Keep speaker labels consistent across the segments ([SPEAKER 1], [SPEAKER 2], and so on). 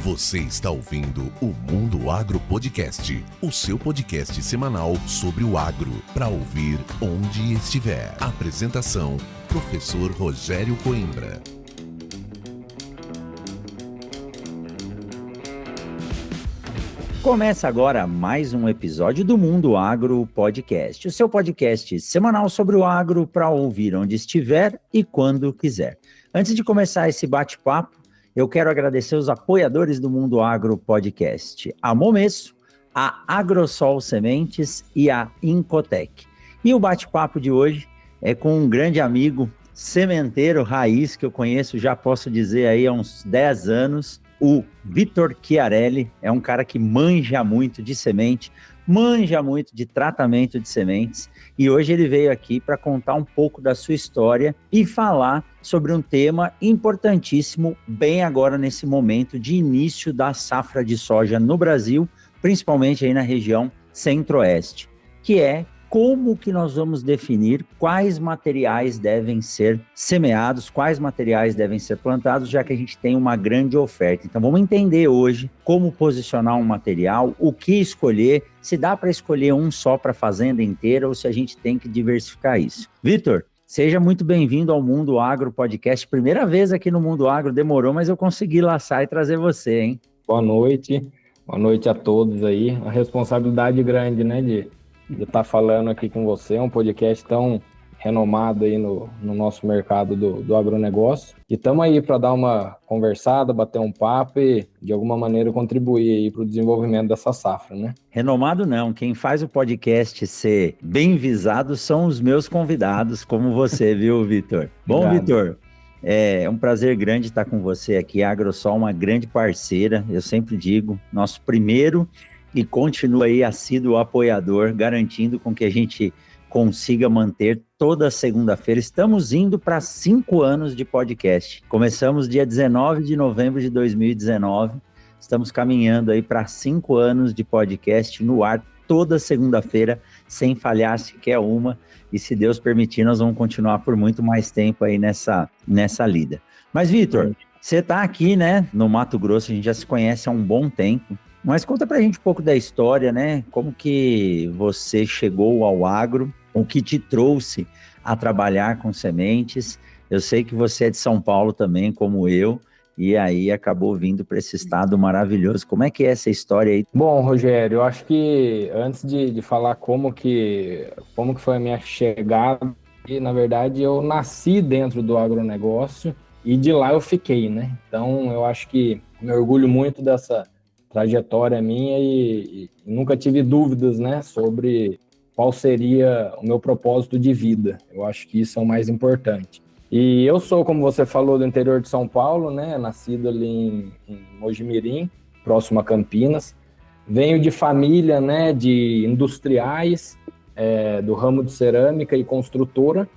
[SPEAKER 1] Você está ouvindo o Mundo Agro Podcast, o seu podcast semanal sobre o agro, para ouvir onde estiver. Apresentação, professor Rogério Coimbra.
[SPEAKER 2] Começa agora mais um episódio do Mundo Agro Podcast, o seu podcast semanal sobre o agro para ouvir onde estiver e quando quiser. Antes de começar esse bate-papo, eu quero agradecer os apoiadores do Mundo Agro Podcast, a Momesso, a Agrosol Sementes e a Incotec. E o bate-papo de hoje é com um grande amigo, sementeiro raiz, que eu conheço, já posso dizer aí há uns 10 anos, o Vitor Chiarelli. É um cara que manja muito de semente, manja muito de tratamento de sementes, e hoje ele veio aqui para contar um pouco da sua história e falar sobre um tema importantíssimo, bem agora nesse momento de início da safra de soja no Brasil, principalmente aí na região centro-oeste, que é como que nós vamos definir quais materiais devem ser semeados, quais materiais devem ser plantados, já que a gente tem uma grande oferta. Então vamos entender hoje como posicionar um material, o que escolher, se dá para escolher um só para a fazenda inteira ou se a gente tem que diversificar isso. Vitor, seja muito bem-vindo ao Mundo Agro Podcast. Primeira vez aqui no Mundo Agro, demorou, mas eu consegui laçar e trazer você, hein?
[SPEAKER 3] Boa noite a todos aí. A responsabilidade grande, né, de estar falando aqui com você, é um podcast tão renomado aí no nosso mercado do agronegócio. E estamos aí para dar uma conversada, bater um papo e, de alguma maneira, contribuir aí para o desenvolvimento dessa safra, né?
[SPEAKER 2] Renomado não, quem faz o podcast ser bem visado são os meus convidados, como você, viu, Vitor? Bom, Vitor, é um prazer grande estar com você aqui. A Agrosol é uma grande parceira, eu sempre digo, nosso primeiro e continua aí assíduo apoiador, garantindo com que a gente consiga manter toda segunda-feira. Estamos indo para 5 anos de podcast. Começamos dia 19 de novembro de 2019. Estamos caminhando aí para 5 anos de podcast no ar toda segunda-feira, sem falhar sequer uma. E se Deus permitir, nós vamos continuar por muito mais tempo aí nessa lida. Mas, Vitor, você está aqui, né, no Mato Grosso, a gente já se conhece há um bom tempo. Mas conta pra gente um pouco da história, né? Como que você chegou ao agro, o que te trouxe a trabalhar com sementes. Eu sei que você é de São Paulo também, como eu, e aí acabou vindo para esse estado maravilhoso. Como é que é essa história aí?
[SPEAKER 3] Bom, Rogério, eu acho que antes de falar como que foi a minha chegada, na verdade eu nasci dentro do agronegócio e de lá eu fiquei, né? Então eu acho que me orgulho muito dessa trajetória minha e nunca tive dúvidas, né, sobre qual seria o meu propósito de vida. Eu acho que isso é o mais importante. E eu sou, como você falou, do interior de São Paulo, né, nascido ali em Mojimirim, próximo a Campinas. Venho de família, né, de industriais, do ramo de cerâmica e construtora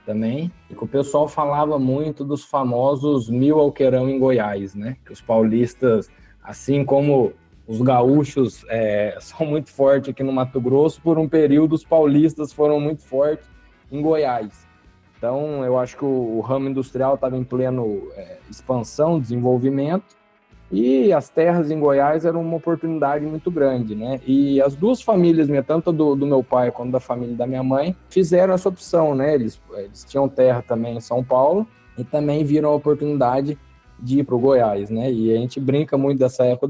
[SPEAKER 3] também. E que o pessoal falava muito dos famosos 1000 alqueirão em Goiás, né, que os paulistas, assim como os gaúchos são muito fortes aqui no Mato Grosso, por um período os paulistas foram muito fortes em Goiás. Então, eu acho que o ramo industrial estava em pleno expansão, desenvolvimento, e as terras em Goiás eram uma oportunidade muito grande, né? E as duas famílias, tanto do meu pai quanto da família da minha mãe, fizeram essa opção, né? Eles tinham terra também em São Paulo e também viram a oportunidade de ir para o Goiás, né? E a gente brinca muito dessa época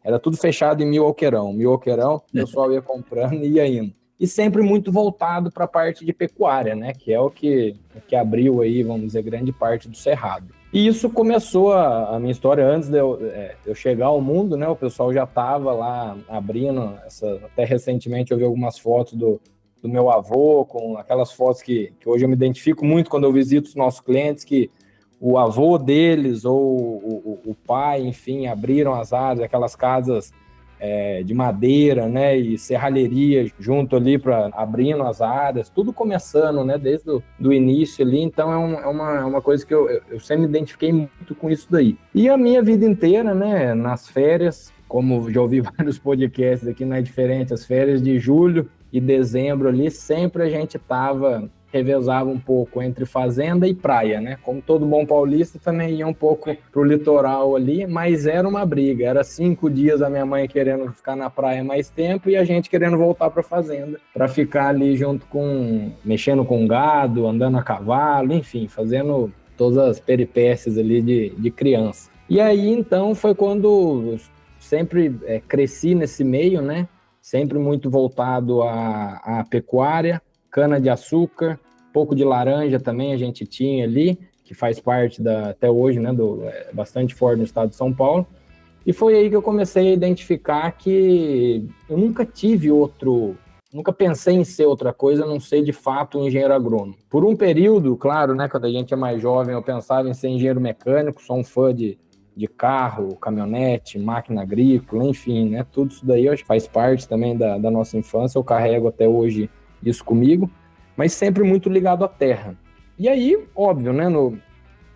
[SPEAKER 3] era tudo fechado em 1000 alqueirão. 1000 alqueirão, o pessoal ia comprando e ia indo. E sempre muito voltado para a parte de pecuária, né? Que é o que abriu aí, vamos dizer, grande parte do cerrado. E isso começou a minha história antes de eu chegar ao mundo, né? O pessoal já estava lá abrindo, até recentemente eu vi algumas fotos do meu avô, com aquelas fotos que hoje eu me identifico muito quando eu visito os nossos clientes, que o avô deles ou o pai, enfim, abriram as áreas, aquelas casas de madeira, né, e serralheria junto ali para abrindo as áreas, tudo começando, né, desde o início ali. Então é uma coisa que eu sempre me identifiquei muito com isso daí. E a minha vida inteira, né, nas férias, como já ouvi vários podcasts aqui, não é diferente, as férias de julho e dezembro ali, sempre a gente estava revezava um pouco entre fazenda e praia, né? Como todo bom paulista, também ia um pouco pro litoral ali, mas era uma briga. Era 5 dias a minha mãe querendo ficar na praia mais tempo e a gente querendo voltar pra fazenda, para ficar ali junto mexendo com gado, andando a cavalo, enfim, fazendo todas as peripécias ali de criança. E aí, então, foi quando eu sempre cresci nesse meio, né? Sempre muito voltado à pecuária, cana-de-açúcar, pouco de laranja também a gente tinha ali, que faz parte até hoje, né, bastante forte no estado de São Paulo. E foi aí que eu comecei a identificar que eu nunca pensei em ser outra coisa, a não ser de fato um engenheiro agrônomo. Por um período, claro, né, quando a gente é mais jovem, eu pensava em ser engenheiro mecânico, sou um fã de carro, caminhonete, máquina agrícola, enfim, né? Tudo isso daí eu acho que faz parte também da nossa infância, eu carrego até hoje isso comigo, mas sempre muito ligado à terra. E aí, óbvio, né?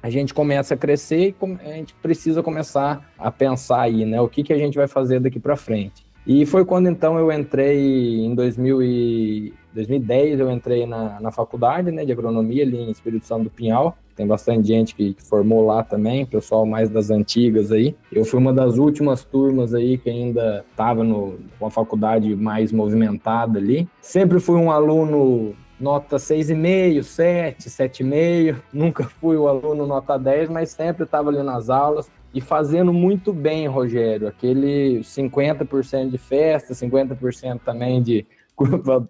[SPEAKER 3] A gente começa a crescer e a gente precisa começar a pensar aí, né? O que a gente vai fazer daqui para frente. E foi quando então eu entrei em 2010, eu entrei na faculdade, né, de agronomia ali em Espírito Santo do Pinhal. Tem bastante gente que formou lá também, pessoal mais das antigas aí. Eu fui uma das últimas turmas aí que ainda estava com a faculdade mais movimentada ali. Sempre fui um aluno nota 6,5, 7, 7,5. Nunca fui o aluno nota 10, mas sempre estava ali nas aulas e fazendo muito bem, Rogério. Aquele 50% de festa, 50% também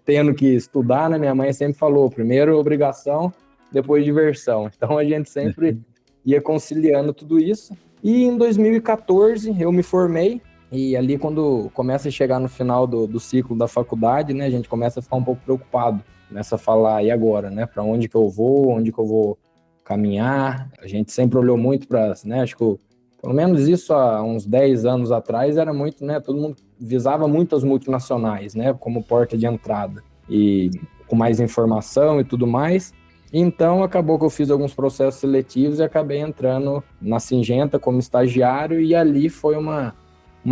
[SPEAKER 3] tendo que estudar, né? Minha mãe sempre falou, primeiro obrigação, depois diversão. Então a gente sempre ia conciliando tudo isso. E em 2014 eu me formei, e ali quando começa a chegar no final do ciclo da faculdade, né, a gente começa a ficar um pouco preocupado, começa a falar, e agora, né, para onde que eu vou caminhar? A gente sempre olhou muito para, né, acho que pelo menos isso há uns 10 anos atrás era muito, né, todo mundo visava muito as multinacionais, né, como porta de entrada, e com mais informação e tudo mais. Então, acabou que eu fiz alguns processos seletivos e acabei entrando na Syngenta como estagiário, e ali foi uma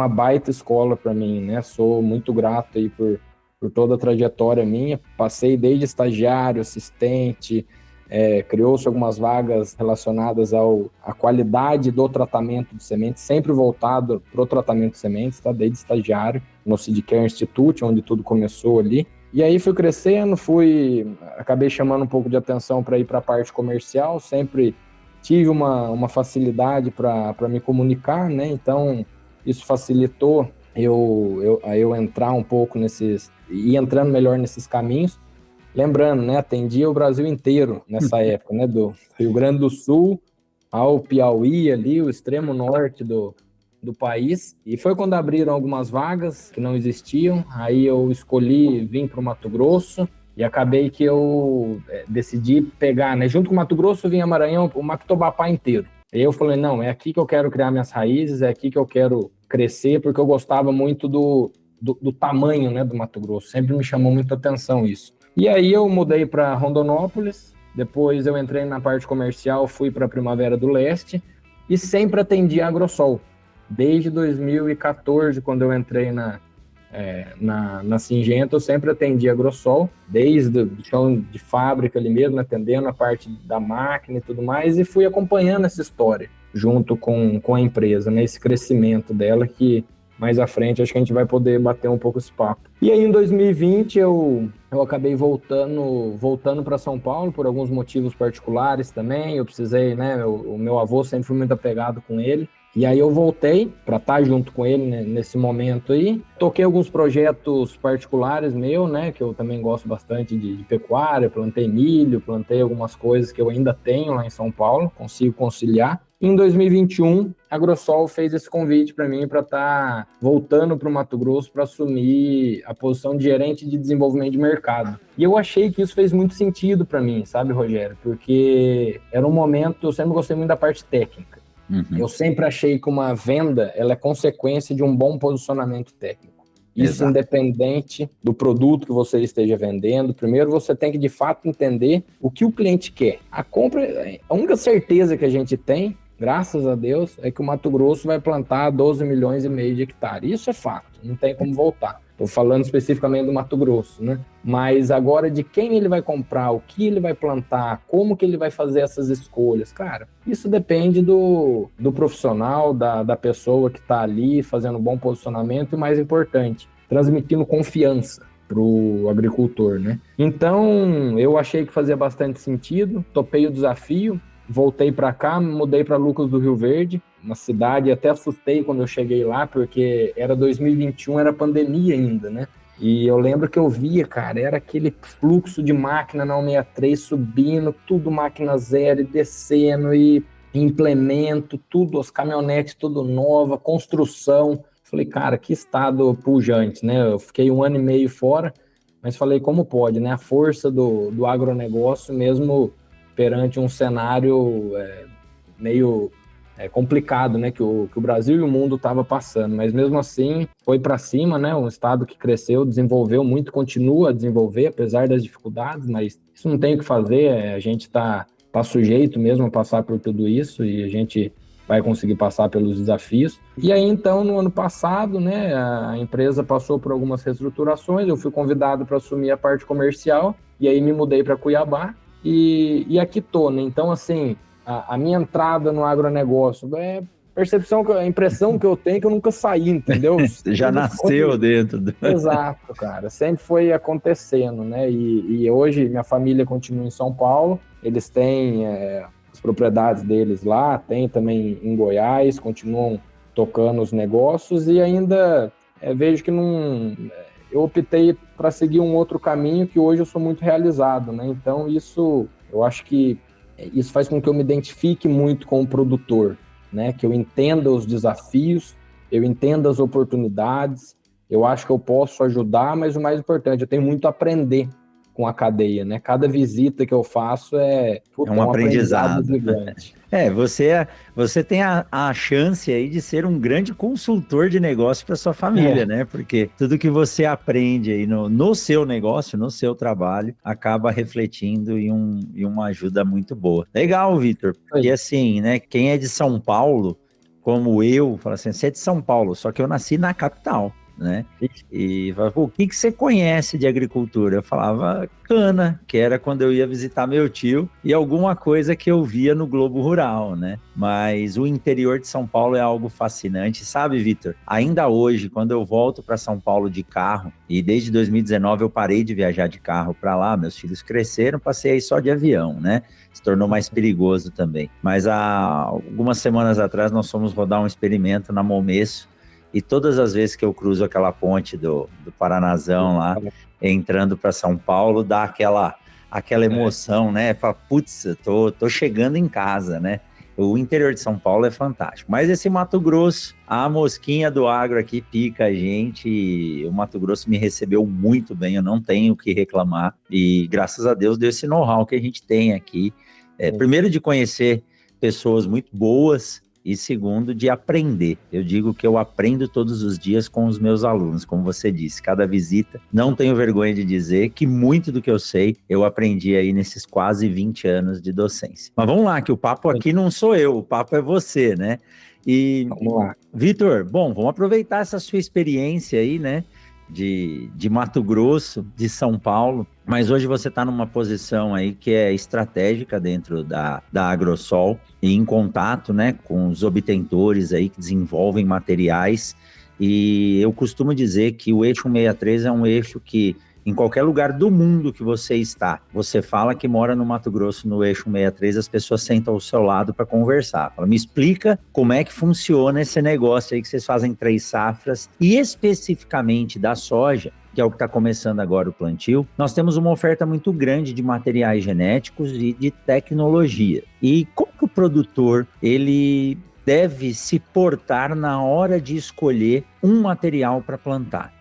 [SPEAKER 3] baita escola para mim, né? Sou muito grato aí por toda a trajetória minha. Passei desde estagiário, assistente, criou-se algumas vagas relacionadas à qualidade do tratamento de sementes, sempre voltado para o tratamento de sementes, tá? Desde estagiário, no Seed Care Institute, onde tudo começou ali. E aí fui crescendo, acabei chamando um pouco de atenção para ir para a parte comercial, sempre tive uma facilidade para me comunicar, né? Então isso facilitou eu entrar um pouco e entrando melhor nesses caminhos. Lembrando, né, atendia o Brasil inteiro nessa época, né, do Rio Grande do Sul ao Piauí ali, o extremo norte do país, e foi quando abriram algumas vagas que não existiam. Aí eu escolhi vir para o Mato Grosso e acabei que eu decidi pegar, né, junto com o Mato Grosso vinha Maranhão, o Mactobapá inteiro. E eu falei, não, é aqui que eu quero criar minhas raízes, é aqui que eu quero crescer, porque eu gostava muito do tamanho, né, do Mato Grosso, sempre me chamou muita atenção isso. E aí eu mudei para Rondonópolis, depois eu entrei na parte comercial, fui para Primavera do Leste e sempre atendi a Agrosol. Desde 2014, quando eu entrei na Syngenta, eu sempre atendi a Agrosol, desde o chão de fábrica ali mesmo, atendendo a parte da máquina e tudo mais, e fui acompanhando essa história junto com a empresa, né, esse crescimento dela, que mais à frente acho que a gente vai poder bater um pouco esse papo. E aí em 2020 eu acabei voltando para São Paulo por alguns motivos particulares também. Eu precisei, né, o meu avô sempre foi muito apegado com ele. E aí eu voltei para estar junto com ele, né, nesse momento aí. Toquei alguns projetos particulares meus, né, que eu também gosto bastante de pecuária, plantei milho, plantei algumas coisas que eu ainda tenho lá em São Paulo, consigo conciliar. Em 2021, a Agrosol fez esse convite para mim para estar voltando para o Mato Grosso para assumir a posição de gerente de desenvolvimento de mercado. E eu achei que isso fez muito sentido para mim, sabe, Rogério? Porque era um momento, eu sempre gostei muito da parte técnica. Uhum. Eu sempre achei que uma venda ela é consequência de um bom posicionamente técnico. Isso Exato. Independente do produto que você esteja vendendo. Primeiro você tem que, de fato, entender o que o cliente quer. A única certeza que a gente tem, graças a Deus, é que o Mato Grosso vai plantar 12 milhões e meio de hectares. Isso é fato, não tem como voltar. Estou falando especificamente do Mato Grosso, né? Mas agora de quem ele vai comprar, o que ele vai plantar, como que ele vai fazer essas escolhas, cara, isso depende do profissional, da pessoa que está ali fazendo um bom posicionamento e, mais importante, transmitindo confiança para o agricultor, né? Então, eu achei que fazia bastante sentido, topei o desafio, voltei para cá, mudei para Lucas do Rio Verde, uma cidade, até assustei quando eu cheguei lá, porque era 2021, era pandemia ainda, né? E eu lembro que eu via, cara, era aquele fluxo de máquina na 163 subindo, tudo máquina zero e descendo, e implemento, tudo, as caminhonetes tudo nova, construção. Falei, cara, que estado pujante, né? Eu fiquei 1 ano e meio fora, mas falei, como pode, né? A força do agronegócio, mesmo perante um cenário meio complicado, né? Que o Brasil e o mundo estavam passando, mas mesmo assim foi para cima, né? Um estado que cresceu, desenvolveu muito, continua a desenvolver, apesar das dificuldades, mas isso não tem o que fazer, a gente está sujeito mesmo a passar por tudo isso e a gente vai conseguir passar pelos desafios. E aí, então, no ano passado, né, a empresa passou por algumas reestruturações, eu fui convidado para assumir a parte comercial, e aí me mudei para Cuiabá, e aqui tô, né? Então, assim, a minha entrada no agronegócio a impressão que eu tenho é que eu nunca saí, entendeu?
[SPEAKER 2] Já nasceu dentro do...
[SPEAKER 3] Exato, cara. Sempre foi acontecendo, né? E hoje minha família continua em São Paulo, eles têm as propriedades deles lá, tem também em Goiás, continuam tocando os negócios e ainda vejo que não... Eu optei para seguir um outro caminho que hoje eu sou muito realizado, né? Então isso, eu acho que isso faz com que eu me identifique muito com o produtor, né? Que eu entenda os desafios, eu entenda as oportunidades, eu acho que eu posso ajudar, mas o mais importante, eu tenho muito a aprender com a cadeia, né? Cada visita que eu faço é
[SPEAKER 2] um aprendizado
[SPEAKER 3] gigante.
[SPEAKER 2] Você tem a chance aí de ser um grande consultor de negócio para sua família, né? Porque tudo que você aprende aí no seu negócio, no seu trabalho, acaba refletindo em uma ajuda muito boa. Legal, Vitor. E assim, né? Quem é de São Paulo, como eu, fala assim, você é de São Paulo, só que eu nasci na capital, né? E falava, o que você conhece de agricultura? Eu falava cana, que era quando eu ia visitar meu tio, e alguma coisa que eu via no Globo Rural, né? Mas o interior de São Paulo é algo fascinante, sabe, Vitor? Ainda hoje, quando eu volto para São Paulo de carro, e desde 2019 eu parei de viajar de carro para lá, meus filhos cresceram, passei aí só de avião, né? Se tornou mais perigoso também. Mas há algumas semanas atrás nós fomos rodar um experimento na Momesso, e todas as vezes que eu cruzo aquela ponte do Paranazão lá, entrando para São Paulo, dá aquela emoção, né? Fala, putz, tô chegando em casa, né? O interior de São Paulo é fantástico. Mas esse Mato Grosso, a mosquinha do agro aqui pica a gente. E o Mato Grosso me recebeu muito bem, eu não tenho o que reclamar. E graças a Deus deu esse know-how que a gente tem aqui. Primeiro, de conhecer pessoas muito boas, e segundo, de aprender. Eu digo que eu aprendo todos os dias com os meus alunos, como você disse, cada visita. Não tenho vergonha de dizer que muito do que eu sei, eu aprendi aí nesses quase 20 anos de docência. Mas vamos lá, que o papo aqui não sou eu, o papo é você, né? E, vamos lá. Vitor, bom, vamos aproveitar essa sua experiência aí, né? De Mato Grosso, de São Paulo, mas hoje você está numa posição aí que é estratégica dentro da Agrosol e em contato, né, com os obtentores aí que desenvolvem materiais, e eu costumo dizer que o eixo 163 é um eixo que em qualquer lugar do mundo que você está, você fala que mora no Mato Grosso, no eixo 163, as pessoas sentam ao seu lado para conversar. Fala, me explica como é que funciona esse negócio aí que vocês fazem 3 safras, e especificamente da soja, que é o que está começando agora o plantio. Nós temos uma oferta muito grande de materiais genéticos e de tecnologia. E como que o produtor, ele deve se portar na hora de escolher um material para plantar?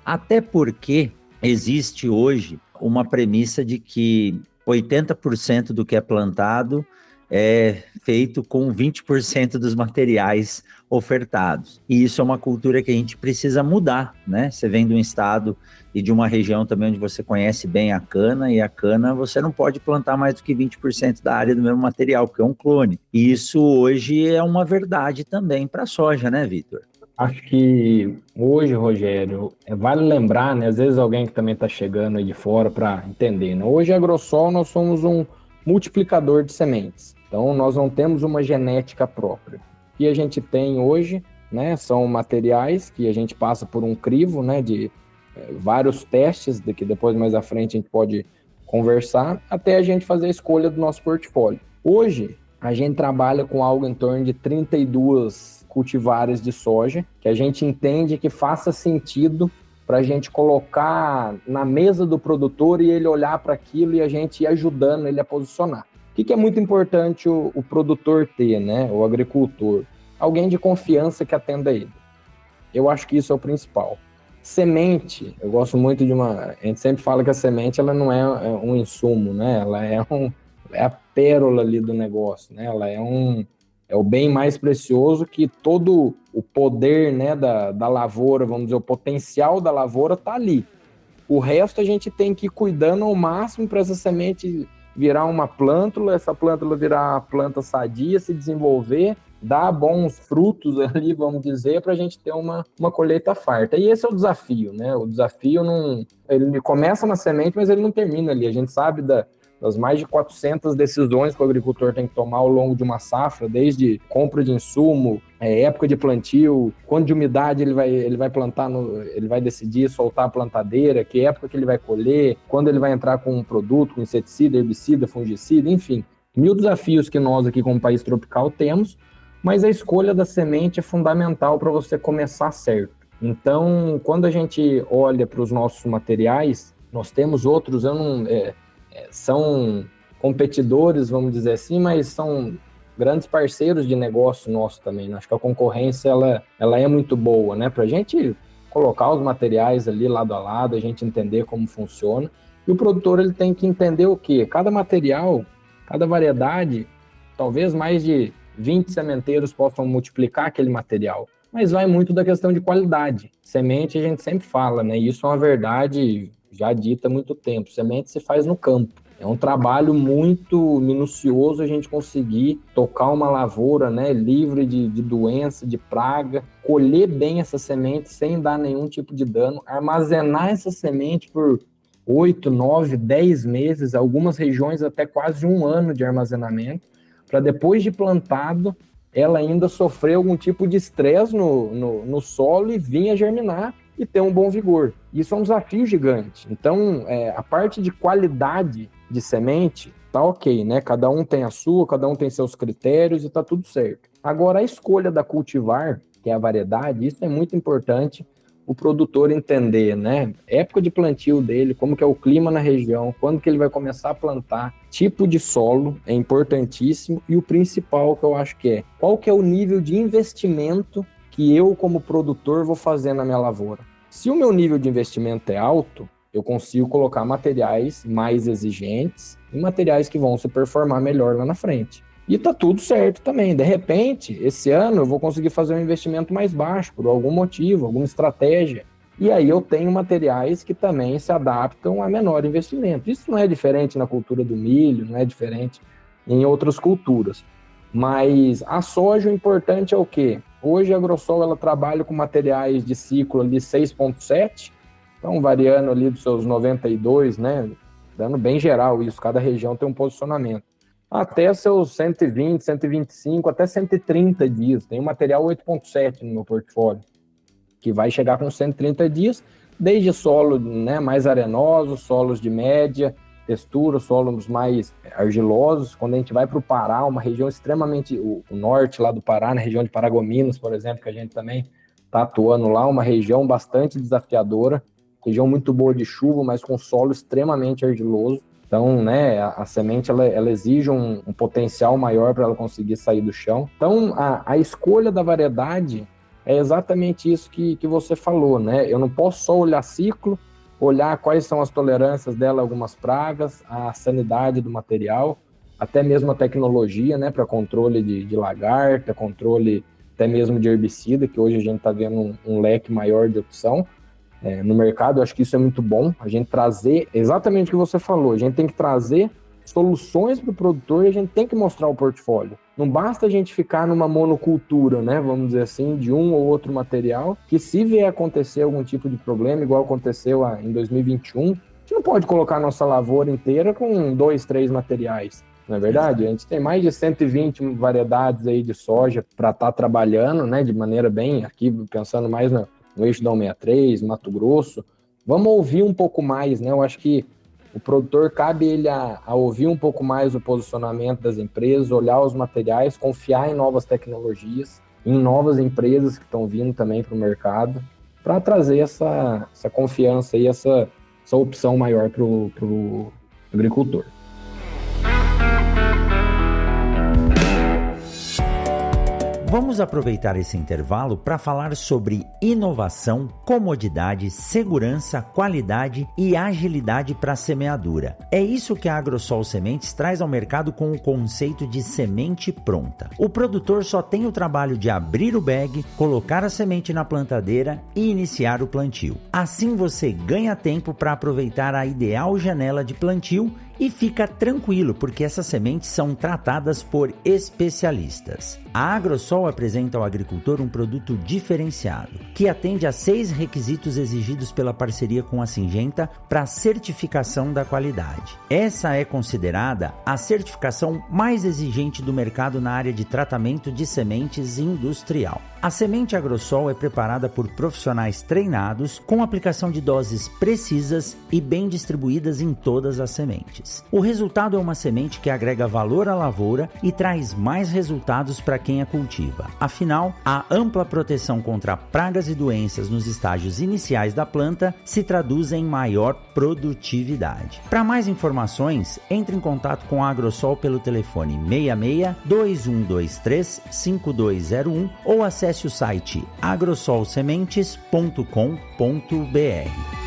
[SPEAKER 2] Até porque existe hoje uma premissa de que 80% do que é plantado é feito com 20% dos materiais ofertados. E isso é uma cultura que a gente precisa mudar, né? Você vem de um estado e de uma região também onde você conhece bem a cana, e a cana você não pode plantar mais do que 20% da área do mesmo material, porque é um clone. E isso hoje é uma verdade também para a soja, né, Vitor?
[SPEAKER 3] Acho que hoje, Rogério, vale lembrar, né? Às vezes alguém que também está chegando aí de fora para entender, né? Hoje, a Agrosol, nós somos um multiplicador de sementes. Então, nós não temos uma genética própria. O que a gente tem hoje, né? São materiais que a gente passa por um crivo, né? De vários testes, de que depois, mais à frente, a gente pode conversar, até a gente fazer a escolha do nosso portfólio. Hoje, a gente trabalha com algo em torno de 32 cultivares de soja, que a gente entende que faça sentido para a gente colocar na mesa do produtor e ele olhar para aquilo e a gente ir ajudando ele a posicionar. O que é muito importante o produtor ter, né? O agricultor? Alguém de confiança que atenda ele. Eu acho que isso é o principal. Semente, eu gosto muito de uma... A gente sempre fala que a semente ela não é um insumo, né? Ela é a pérola ali do negócio, né? Ela é o bem mais precioso que todo o poder, né, da lavoura, vamos dizer, o potencial da lavoura está ali. O resto a gente tem que ir cuidando ao máximo para essa semente virar uma plântula, essa plântula virar uma planta sadia, se desenvolver, dar bons frutos ali, vamos dizer, para a gente ter uma colheita farta. E esse é o desafio, né? O desafio ele começa na semente, mas ele não termina ali. A gente sabe das mais de 400 decisões que o agricultor tem que tomar ao longo de uma safra, desde compra de insumo, época de plantio, quanto de umidade ele vai plantar, ele vai decidir soltar a plantadeira, que época que ele vai colher, quando ele vai entrar com um produto, com inseticida, herbicida, fungicida, enfim. 1000 desafios que nós aqui como país tropical temos, mas a escolha da semente é fundamental para você começar certo. Então, quando a gente olha para os nossos materiais, nós temos outros, são competidores, vamos dizer assim, mas são grandes parceiros de negócio nosso também, né? Acho que a concorrência ela é muito boa, né? Para a gente colocar os materiais ali lado a lado, a gente entender como funciona. E o produtor ele tem que entender o quê? Cada material, cada variedade, talvez mais de 20 sementeiros possam multiplicar aquele material, mas vai muito da questão de qualidade. Semente a gente sempre fala, né? Isso é uma verdade já dita há muito tempo. Semente se faz no campo. É um trabalho muito minucioso a gente conseguir tocar uma lavoura, né, livre de doença, de praga, colher bem essa semente sem dar nenhum tipo de dano, armazenar essa semente por 8, 9, 10 meses, algumas regiões até quase 1 ano de armazenamento, para depois de plantado, ela ainda sofrer algum tipo de estresse no solo e vir a germinar e ter um bom vigor. Isso é um desafio gigante. Então, a parte de qualidade de semente tá ok, né? Cada um tem a sua, cada um tem seus critérios e tá tudo certo. Agora, a escolha da cultivar, que é a variedade, isso é muito importante o produtor entender, né? Época de plantio dele, como que é o clima na região, quando que ele vai começar a plantar, tipo de solo é importantíssimo e o principal que eu acho que é, qual que é o nível de investimento que eu como produtor vou fazer na minha lavoura. Se o meu nível de investimento é alto, eu consigo colocar materiais mais exigentes e materiais que vão se performar melhor lá na frente. E tá tudo certo também. De repente, esse ano eu vou conseguir fazer um investimento mais baixo, por algum motivo, alguma estratégia. E aí eu tenho materiais que também se adaptam a menor investimento. Isso não é diferente na cultura do milho, não é diferente em outras culturas. Mas a soja, o importante é o quê? Hoje a Agrosol ela trabalha com materiais de ciclo ali 6,7, então variando ali dos seus 92, né? Dando bem geral isso, cada região tem um posicionamento. Até seus 120, 125, até 130 dias. Tem um material 8,7 no meu portfólio, que vai chegar com 130 dias, desde solo, né, mais arenosos, solos de média textura, solos mais argilosos. Quando a gente vai para o Pará, uma região extremamente... O norte lá do Pará, na região de Paragominas, por exemplo, que a gente também está atuando lá, uma região bastante desafiadora, região muito boa de chuva, mas com solo extremamente argiloso. Então, né, a semente ela exige um potencial maior para ela conseguir sair do chão. Então, a escolha da variedade é exatamente isso que você falou, né? Eu não posso só olhar ciclo, olhar quais são as tolerâncias dela a algumas pragas, a sanidade do material, até mesmo a tecnologia, né, para controle de lagarta, controle até mesmo de herbicida, que hoje a gente está vendo um leque maior de opção. No mercado, eu acho que isso é muito bom, a gente trazer exatamente o que você falou, a gente tem que trazer soluções para o produtor e a gente tem que mostrar o portfólio. não basta a gente ficar numa monocultura, né? Vamos dizer assim, de um ou outro material, que se vier acontecer algum tipo de problema, igual aconteceu em 2021, a gente não pode colocar a nossa lavoura inteira com 2, 3 materiais. Não é verdade? A gente tem mais de 120 variedades aí de soja para estar trabalhando, né, de maneira bem, aqui pensando mais no eixo da 163, Mato Grosso. Vamos ouvir um pouco mais, né? Eu acho que o produtor cabe ele a ouvir um pouco mais o posicionamento das empresas, olhar os materiais, confiar em novas tecnologias, em novas empresas que estão vindo também para o mercado, para trazer essa confiança e essa opção maior para o agricultor.
[SPEAKER 2] Vamos aproveitar esse intervalo para falar sobre inovação, comodidade, segurança, qualidade e agilidade para a semeadura. É isso que a Agrosol Sementes traz ao mercado com o conceito de semente pronta. O produtor só tem o trabalho de abrir o bag, colocar a semente na plantadeira e iniciar o plantio. Assim você ganha tempo para aproveitar a ideal janela de plantio e fica tranquilo, porque essas sementes são tratadas por especialistas. A Agrosol apresenta ao agricultor um produto diferenciado, que atende a 6 requisitos exigidos pela parceria com a Syngenta para a certificação da qualidade. Essa é considerada a certificação mais exigente do mercado na área de tratamento de sementes industrial. A semente Agrosol é preparada por profissionais treinados, com aplicação de doses precisas e bem distribuídas em todas as sementes. O resultado é uma semente que agrega valor à lavoura e traz mais resultados para quem a cultiva. Afinal, a ampla proteção contra pragas e doenças nos estágios iniciais da planta se traduz em maior produtividade. Para mais informações, entre em contato com a Agrosol pelo telefone 66 2123 5201 ou acesse o site agrosolsementes.com.br.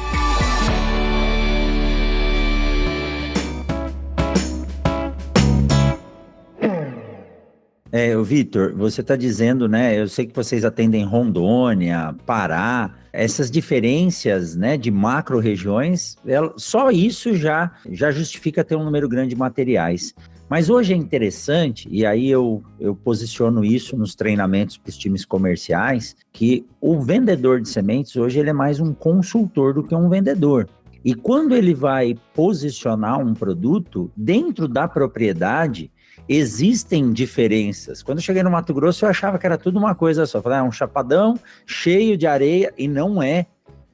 [SPEAKER 2] Vitor, você está dizendo, né? Eu sei que vocês atendem Rondônia, Pará, essas diferenças, né, de macro-regiões, só isso já justifica ter um número grande de materiais. Mas hoje é interessante, e aí eu posiciono isso nos treinamentos para os times comerciais, que o vendedor de sementes hoje ele é mais um consultor do que um vendedor. E quando ele vai posicionar um produto dentro da propriedade, existem diferenças. Quando eu cheguei no Mato Grosso, eu achava que era tudo uma coisa só. Eu falei, é um chapadão cheio de areia, e não é.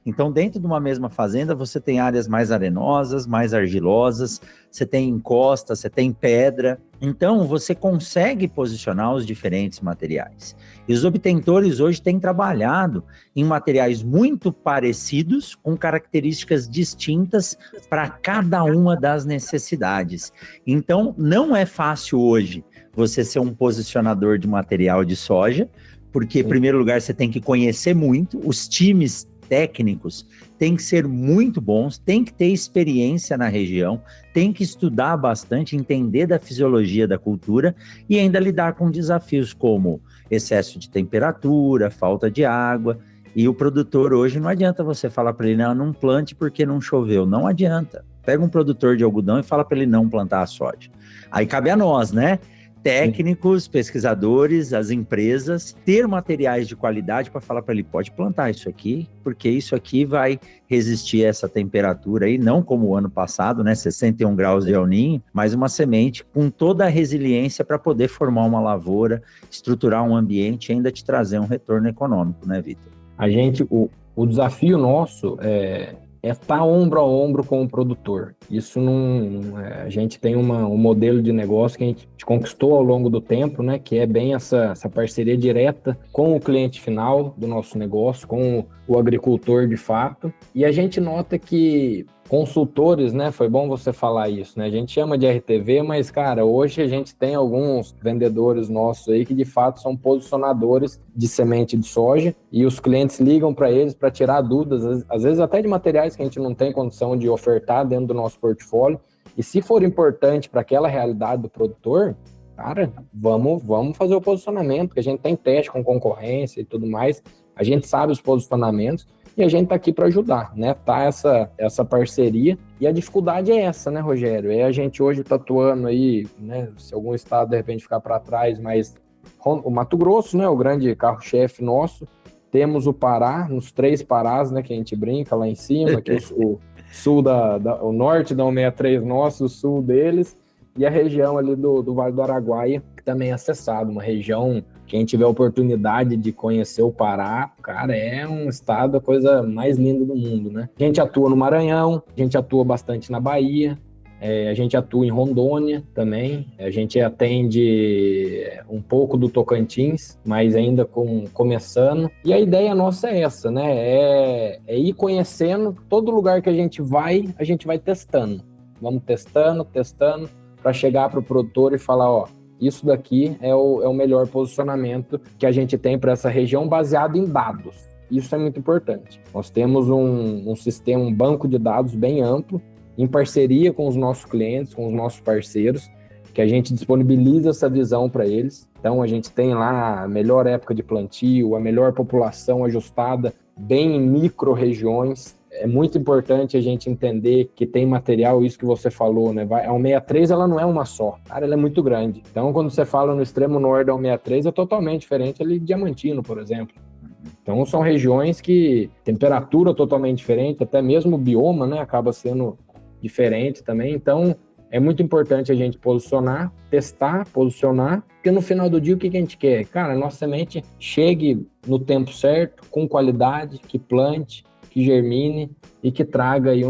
[SPEAKER 2] Então, dentro de uma mesma fazenda, você tem áreas mais arenosas, mais argilosas, você tem encosta, você tem pedra. Então, você consegue posicionar os diferentes materiais. E os obtentores hoje têm trabalhado em materiais muito parecidos, com características distintas para cada uma das necessidades. Então, não é fácil hoje você ser um posicionador de material de soja, porque, em primeiro lugar, você tem que conhecer muito, os times técnicos têm que ser muito bons, tem que ter experiência na região, tem que estudar bastante, entender da fisiologia da cultura e ainda lidar com desafios como excesso de temperatura, falta de água. E o produtor hoje não adianta você falar para ele, não plante porque não choveu, não adianta. Pega um produtor de algodão e fala para ele não plantar a soja. Aí cabe a nós, né? Técnicos, pesquisadores, as empresas, ter materiais de qualidade para falar para ele, pode plantar isso aqui, porque isso aqui vai resistir a essa temperatura aí, não como o ano passado, né, 61 graus de El Niño, mas uma semente com toda a resiliência para poder formar uma lavoura, estruturar um ambiente e ainda te trazer um retorno econômico, né, Vitor?
[SPEAKER 3] O desafio nosso é estar ombro a ombro com o produtor. Isso a gente tem um modelo de negócio que a gente conquistou ao longo do tempo, né? Que é bem essa parceria direta com o cliente final do nosso negócio, com o agricultor de fato. E a gente nota que consultores, né? Foi bom você falar isso, né? A gente chama de RTV, mas, cara, hoje a gente tem alguns vendedores nossos aí que, de fato, são posicionadores de semente de soja e os clientes ligam para eles para tirar dúvidas, às vezes até de materiais que a gente não tem condição de ofertar dentro do nosso portfólio. E se for importante para aquela realidade do produtor, cara, vamos fazer o posicionamento, porque a gente tem teste com concorrência e tudo mais, a gente sabe os posicionamentos e a gente está aqui para ajudar, né? Tá essa parceria. E a dificuldade é essa, né, Rogério? É a gente hoje tá atuando aí, né? Se algum estado de repente ficar para trás, mas o Mato Grosso, né? O grande carro-chefe nosso. Temos o Pará, nos 3 Parás, né? Que a gente brinca lá em cima, que o sul o norte da 163 nosso, o sul deles, e a região ali do Vale do Araguaia, que também é acessado, uma região. Quem tiver a oportunidade de conhecer o Pará, cara, é um estado, a coisa mais linda do mundo, né? A gente atua no Maranhão, a gente atua bastante na Bahia, a gente atua em Rondônia também, a gente atende um pouco do Tocantins, mas ainda começando. E a ideia nossa é essa, né? É ir conhecendo, todo lugar que a gente vai testando. Vamos testando, para chegar para o produtor e falar, ó, isso daqui é o melhor posicionamento que a gente tem para essa região baseado em dados. Isso é muito importante. Nós temos um sistema, um banco de dados bem amplo, em parceria com os nossos clientes, com os nossos parceiros, que a gente disponibiliza essa visão para eles. Então, a gente tem lá a melhor época de plantio, a melhor população ajustada, bem em micro-regiões. É muito importante a gente entender que tem material, isso que você falou, né? A 163, ela não é uma só, cara, ela é muito grande. Então, quando você fala no extremo norte da 163, é totalmente diferente ali de Diamantino, por exemplo. Então, são regiões que temperatura totalmente diferente, até mesmo o bioma, né, acaba sendo diferente também. Então, é muito importante a gente posicionar, testar, posicionar, porque no final do dia, o que a gente quer? Cara, a nossa semente chegue no tempo certo, com qualidade, que plante, que germine e que traga aí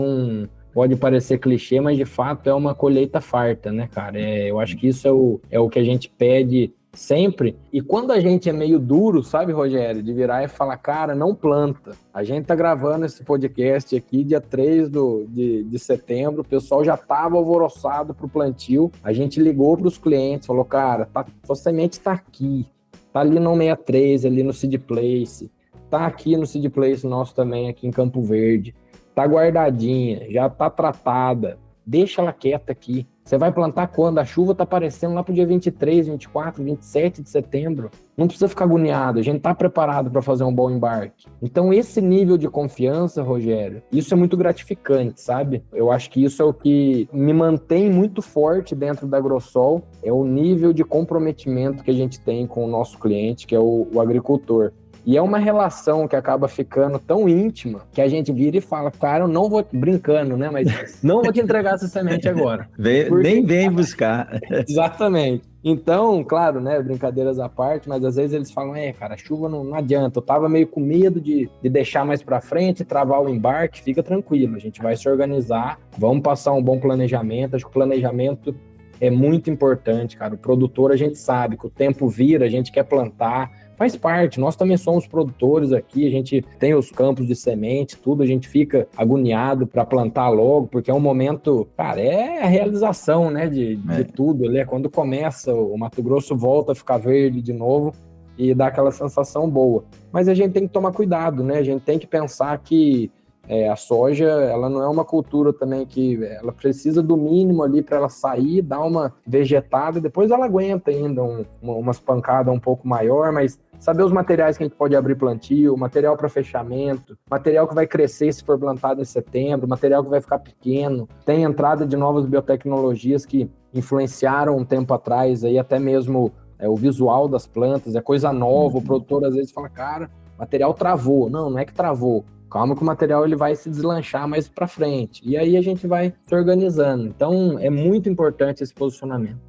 [SPEAKER 3] pode parecer clichê, mas de fato é uma colheita farta, né, cara? Eu acho que isso é o que a gente pede sempre. E quando a gente é meio duro, sabe, Rogério, de virar e falar, cara, não planta. A gente tá gravando esse podcast aqui dia 3 de setembro, o pessoal já tava alvoroçado pro plantio. A gente ligou pros clientes, falou, cara, sua semente tá aqui, tá ali no 63, ali no Seed Place, tá aqui no Seed Place nosso também, aqui em Campo Verde, tá guardadinha, já tá tratada, deixa ela quieta aqui. Você vai plantar quando? A chuva tá aparecendo lá pro dia 23, 24, 27 de setembro. Não precisa ficar agoniado, a gente tá preparado para fazer um bom embarque. Então, esse nível de confiança, Rogério, isso é muito gratificante, sabe? Eu acho que isso é o que me mantém muito forte dentro da Agrosol, é o nível de comprometimento que a gente tem com o nosso cliente, que é o agricultor. E é uma relação que acaba ficando tão íntima que a gente vira e fala, cara, eu não vou, brincando, né? Mas não vou te entregar essa semente agora.
[SPEAKER 2] Nem vem buscar.
[SPEAKER 3] Exatamente. Então, claro, né, brincadeiras à parte, mas às vezes eles falam, cara, a chuva não adianta, eu tava meio com medo de deixar mais pra frente, travar o embarque, fica tranquilo, a gente vai se organizar, vamos passar um bom planejamento, acho que o planejamento é muito importante, cara, o produtor a gente sabe que o tempo vira, a gente quer plantar, faz parte, nós também somos produtores aqui, a gente tem os campos de semente, tudo, a gente fica agoniado para plantar logo, porque é um momento, cara, é a realização, né, de tudo ali, é quando começa, o Mato Grosso volta a ficar verde de novo e dá aquela sensação boa. Mas a gente tem que tomar cuidado, né, a gente tem que pensar que a soja, ela não é uma cultura também que ela precisa do mínimo ali para ela sair, dar uma vegetada, depois ela aguenta ainda umas pancadas um pouco maior, mas saber os materiais que a gente pode abrir plantio, material para fechamento, material que vai crescer se for plantado em setembro, material que vai ficar pequeno, tem entrada de novas biotecnologias que influenciaram um tempo atrás, aí até mesmo o visual das plantas, é coisa nova, o produtor às vezes fala, cara, material travou. Não é que travou. Calma que o material ele vai se deslanchar mais para frente. E aí a gente vai se organizando. Então, é muito importante esse posicionamento.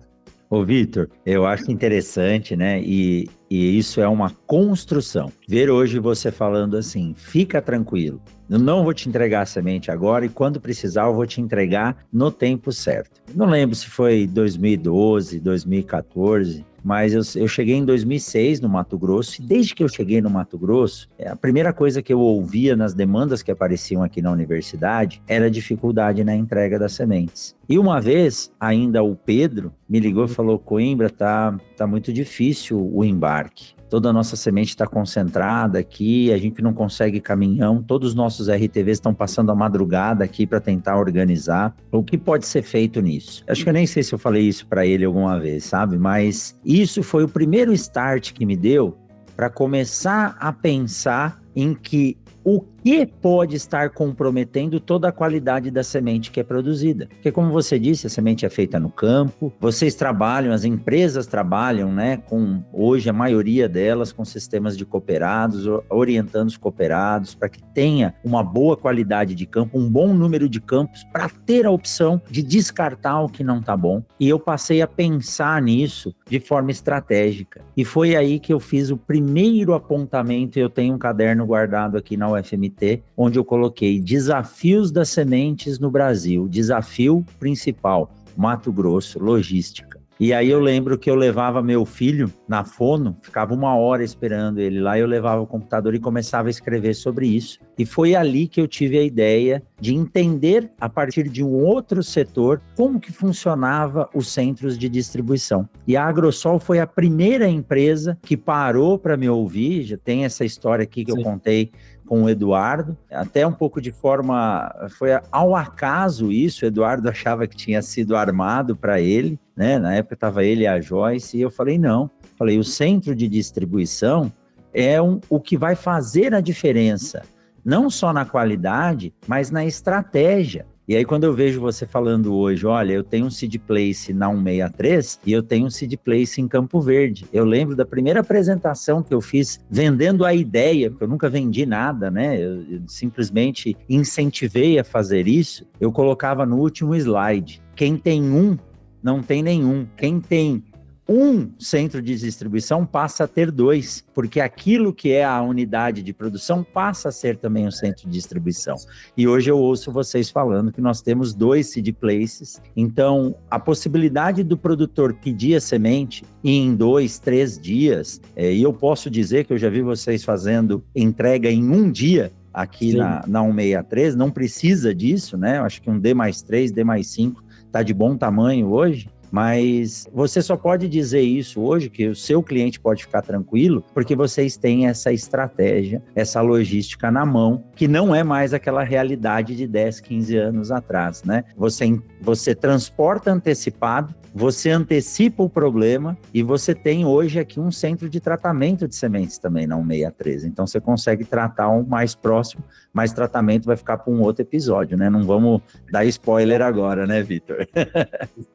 [SPEAKER 2] Ô, Vitor, eu acho interessante, né? E isso é uma construção. Ver hoje você falando assim, fica tranquilo. Eu não vou te entregar a semente agora e quando precisar eu vou te entregar no tempo certo. Não lembro se foi 2012, 2014, mas eu cheguei em 2006 no Mato Grosso e desde que eu cheguei no Mato Grosso, a primeira coisa que eu ouvia nas demandas que apareciam aqui na universidade era a dificuldade na entrega das sementes. E uma vez, ainda o Pedro me ligou e falou, Coimbra, tá muito difícil o embarque. Toda a nossa semente está concentrada aqui, a gente não consegue caminhão, todos os nossos RTVs estão passando a madrugada aqui para tentar organizar. O que pode ser feito nisso? Acho que eu nem sei se eu falei isso para ele alguma vez, sabe? Mas isso foi o primeiro start que me deu para começar a pensar em que o que pode estar comprometendo toda a qualidade da semente que é produzida. Porque, como você disse, a semente é feita no campo, vocês trabalham, as empresas trabalham, né, com, hoje a maioria delas, com sistemas de cooperados, orientando os cooperados para que tenha uma boa qualidade de campo, um bom número de campos, para ter a opção de descartar o que não está bom. E eu passei a pensar nisso de forma estratégica. E foi aí que eu fiz o primeiro apontamento. Eu tenho um caderno guardado aqui na UFMT, onde eu coloquei desafios das sementes no Brasil. Desafio principal, Mato Grosso, logística. E aí eu lembro que eu levava meu filho na fono, ficava 1 hora esperando ele lá, eu levava o computador e começava a escrever sobre isso. E foi ali que eu tive a ideia de entender, a partir de um outro setor, como que funcionava os centros de distribuição. E a Agrosol foi a primeira empresa que parou para me ouvir. Já tem essa história aqui que eu contei com o Eduardo, até um pouco de forma, foi ao acaso isso. O Eduardo achava que tinha sido armado para ele, né? Na época estava ele e a Joyce, e eu falei, não. Falei, o centro de distribuição é o que vai fazer a diferença, não só na qualidade, mas na estratégia. E aí, quando eu vejo você falando hoje, olha, eu tenho um seed place na 163 e eu tenho um seed place em Campo Verde. Eu lembro da primeira apresentação que eu fiz vendendo a ideia, porque eu nunca vendi nada, né? Eu simplesmente incentivei a fazer isso. Eu colocava no último slide: quem tem um, não tem nenhum. Quem tem um centro de distribuição passa a ter 2, porque aquilo que é a unidade de produção passa a ser também um centro de distribuição. E hoje eu ouço vocês falando que nós temos 2 seed places. Então, a possibilidade do produtor pedir a semente em 2, 3 dias, e eu posso dizer que eu já vi vocês fazendo entrega em 1 dia, aqui na 163, não precisa disso, né? Eu acho que um D+3, D+5 está de bom tamanho hoje. Mas você só pode dizer isso hoje, que o seu cliente pode ficar tranquilo, porque vocês têm essa estratégia, essa logística na mão, que não é mais aquela realidade de 10, 15 anos atrás, né? Você transporta antecipado, você antecipa o problema e você tem hoje aqui um centro de tratamento de sementes também na 163. Então você consegue tratar um mais próximo, mas tratamento vai ficar para um outro episódio, né? Não vamos dar spoiler agora, né, Vitor?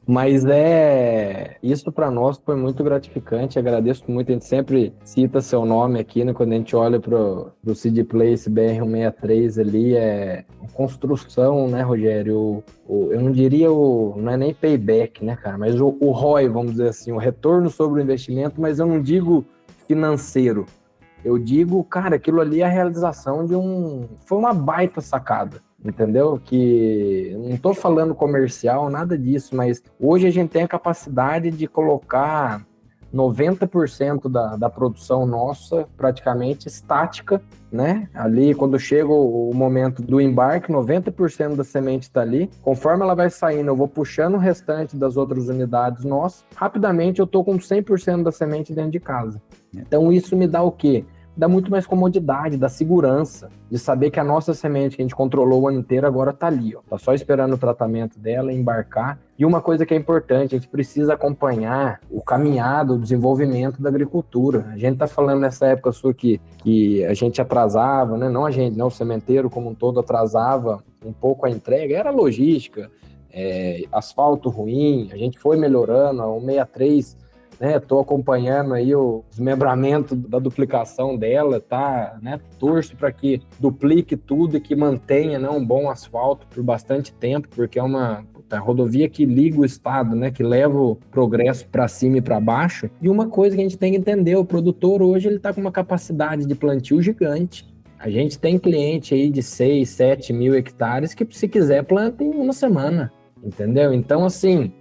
[SPEAKER 3] Mas isso para nós foi muito gratificante. Agradeço muito. A gente sempre cita seu nome aqui, né? Quando a gente olha para o Seed Place BR-163 ali, é construção, né, Rogério? Eu não diria não é nem payback, né, cara? Mas o ROI, vamos dizer assim, o retorno sobre o investimento, mas eu não digo financeiro. Eu digo, cara, aquilo ali é a realização foi uma baita sacada. Entendeu? Que não estou falando comercial, nada disso, mas hoje a gente tem a capacidade de colocar 90% da produção nossa praticamente estática, né? Ali, quando chega o momento do embarque, 90% da semente está ali. Conforme ela vai saindo, eu vou puxando o restante das outras unidades nossas. Rapidamente, eu estou com 100% da semente dentro de casa. Então, isso me dá o quê? Dá muito mais comodidade, dá segurança, de saber que a nossa semente que a gente controlou o ano inteiro agora tá ali, ó. Tá só esperando o tratamento dela, embarcar. E uma coisa que é importante, a gente precisa acompanhar o caminhado, o desenvolvimento da agricultura. A gente tá falando nessa época sua que a gente atrasava, né? Não a gente, não, o sementeiro como um todo atrasava um pouco a entrega, era logística, asfalto ruim, a gente foi melhorando, a 163... Estou acompanhando aí o desmembramento da duplicação dela, tá? Né? Torço para que duplique tudo e que mantenha, né, um bom asfalto por bastante tempo, porque é uma rodovia que liga o estado, né? Que leva o progresso para cima e para baixo. E uma coisa que a gente tem que entender, o produtor hoje ele está com uma capacidade de plantio gigante. A gente tem cliente aí de 6, 7 mil hectares que, se quiser, planta em 1 semana, entendeu? Então, assim,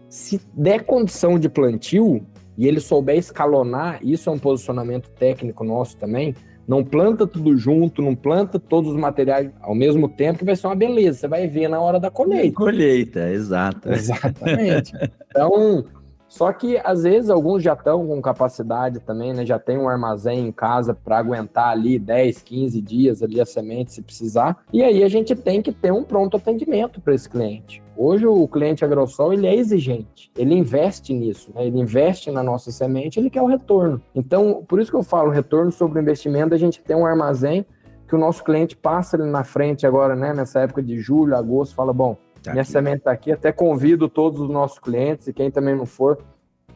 [SPEAKER 3] se der condição de plantio e ele souber escalonar, isso é um posicionamento técnico nosso também, não planta tudo junto, não planta todos os materiais ao mesmo tempo, que vai ser uma beleza, você vai ver na hora da colheita.
[SPEAKER 2] Colheita, exato.
[SPEAKER 3] Exatamente. Então, só que às vezes alguns já estão com capacidade também, né? Já tem um armazém em casa para aguentar ali 10, 15 dias ali a semente se precisar, e aí a gente tem que ter um pronto atendimento para esse cliente. Hoje o cliente Agrosol, ele é exigente, ele investe nisso, né? Ele investe na nossa semente, ele quer o retorno. Então, por isso que eu falo, retorno sobre o investimento, a gente tem um armazém que o nosso cliente passa ali na frente agora, né, nessa época de julho, agosto, fala, bom, minha semente está aqui, até convido todos os nossos clientes, e quem também não for,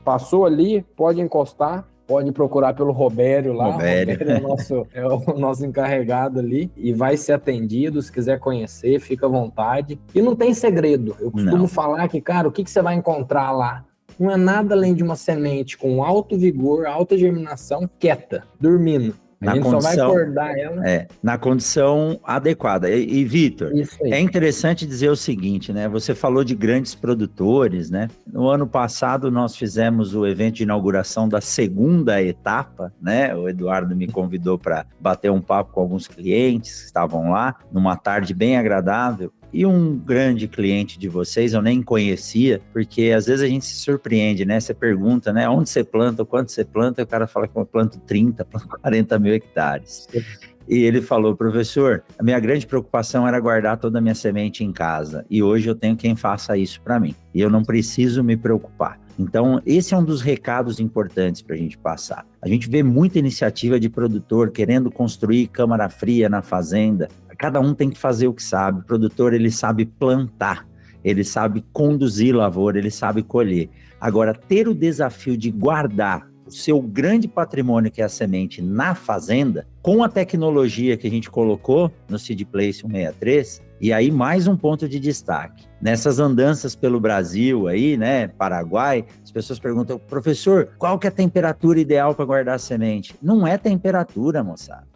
[SPEAKER 3] passou ali, pode encostar, pode procurar pelo Robério lá.
[SPEAKER 2] Robério.
[SPEAKER 3] Robério é o nosso encarregado ali e vai ser atendido. Se quiser conhecer, fica à vontade. E não tem segredo. Eu costumo falar que, cara, o que você vai encontrar lá? Não é nada além de uma semente com alto vigor, alta germinação, quieta, dormindo. A gente só vai acordar ela.
[SPEAKER 2] Na condição adequada. E Vitor, é interessante dizer o seguinte, né? Você falou de grandes produtores, né? No ano passado, nós fizemos o evento de inauguração da segunda etapa, né? O Eduardo me convidou para bater um papo com alguns clientes que estavam lá, numa tarde bem agradável. E um grande cliente de vocês, eu nem conhecia, porque às vezes a gente se surpreende, né? Você pergunta, né? Onde você planta, quanto você planta, e o cara fala que eu planto 30, planto 40 mil hectares. E ele falou, professor, a minha grande preocupação era guardar toda a minha semente em casa. E hoje eu tenho quem faça isso para mim. E eu não preciso me preocupar. Então, esse é um dos recados importantes para a gente passar. A gente vê muita iniciativa de produtor querendo construir câmara fria na fazenda. Cada um tem que fazer o que sabe. O produtor, ele sabe plantar, ele sabe conduzir lavoura, ele sabe colher. Agora, ter o desafio de guardar o seu grande patrimônio, que é a semente, na fazenda, com a tecnologia que a gente colocou no Seed Place 163, e aí mais um ponto de destaque. Nessas andanças pelo Brasil aí, né, Paraguai, as pessoas perguntam, professor, qual que é a temperatura ideal para guardar a semente? Não é temperatura, moçada.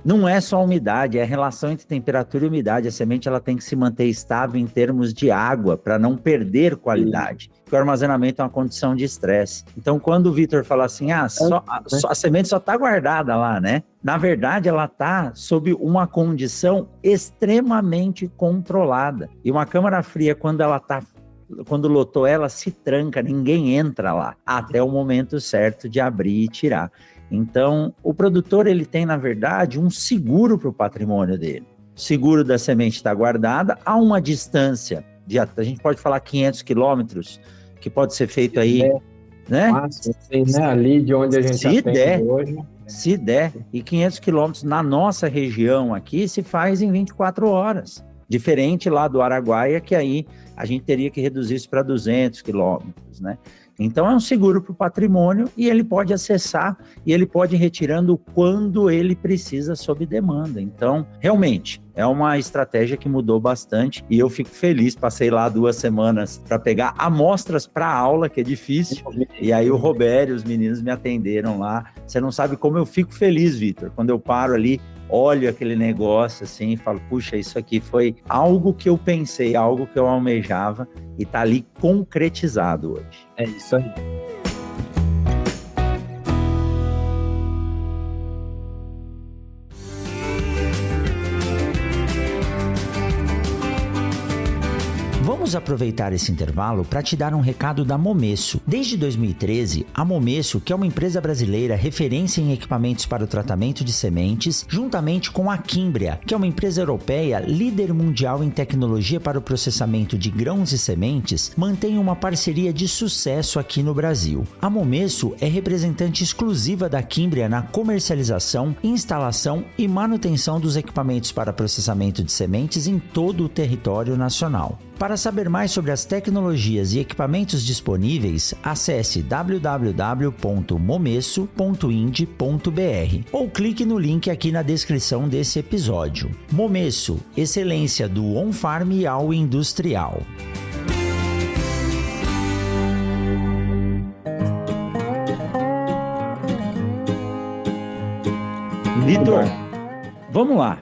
[SPEAKER 2] Não é só umidade, é a relação entre temperatura e umidade. A semente ela tem que se manter estável em termos de água, para não perder qualidade. Porque o armazenamento é uma condição de estresse. Então, quando o Vitor fala assim, a semente só está guardada lá, né? Na verdade, ela está sob uma condição extremamente controlada. E uma câmara fria, quando lotou ela, se tranca, ninguém entra lá, até o momento certo de abrir e tirar. Então, o produtor, ele tem, na verdade, um seguro para o patrimônio dele. O seguro da semente está guardada a uma distância de, a gente pode falar 500 quilômetros, que pode ser feito aí, né?
[SPEAKER 3] Sim, né? Ali de onde a gente atende hoje.
[SPEAKER 2] Se der, e 500 quilômetros na nossa região aqui se faz em 24 horas. Diferente lá do Araguaia, que aí a gente teria que reduzir isso para 200 quilômetros, né? Então, é um seguro para o patrimônio e ele pode acessar e ele pode ir retirando quando ele precisa sob demanda. Então, realmente, é uma estratégia que mudou bastante e eu fico feliz. Passei lá 2 semanas para pegar amostras para a aula, que é difícil, e aí o Robério, os meninos me atenderam lá. Você não sabe como eu fico feliz, Vitor, quando eu paro ali, olho aquele negócio assim e falo, puxa, isso aqui foi algo que eu pensei, algo que eu almejava e tá ali concretizado hoje.
[SPEAKER 3] É isso aí.
[SPEAKER 2] Vamos aproveitar esse intervalo para te dar um recado da Momesso. Desde 2013, a Momesso, que é uma empresa brasileira referência em equipamentos para o tratamento de sementes, juntamente com a Quimbria, que é uma empresa europeia líder mundial em tecnologia para o processamento de grãos e sementes, mantém uma parceria de sucesso aqui no Brasil. A Momesso é representante exclusiva da Quimbria na comercialização, instalação e manutenção dos equipamentos para processamento de sementes em todo o território nacional. Para saber mais sobre as tecnologias e equipamentos disponíveis, acesse www.momesso.ind.br ou clique no link aqui na descrição desse episódio. Momesso, excelência do on-farm ao industrial. Vitor, vamos lá.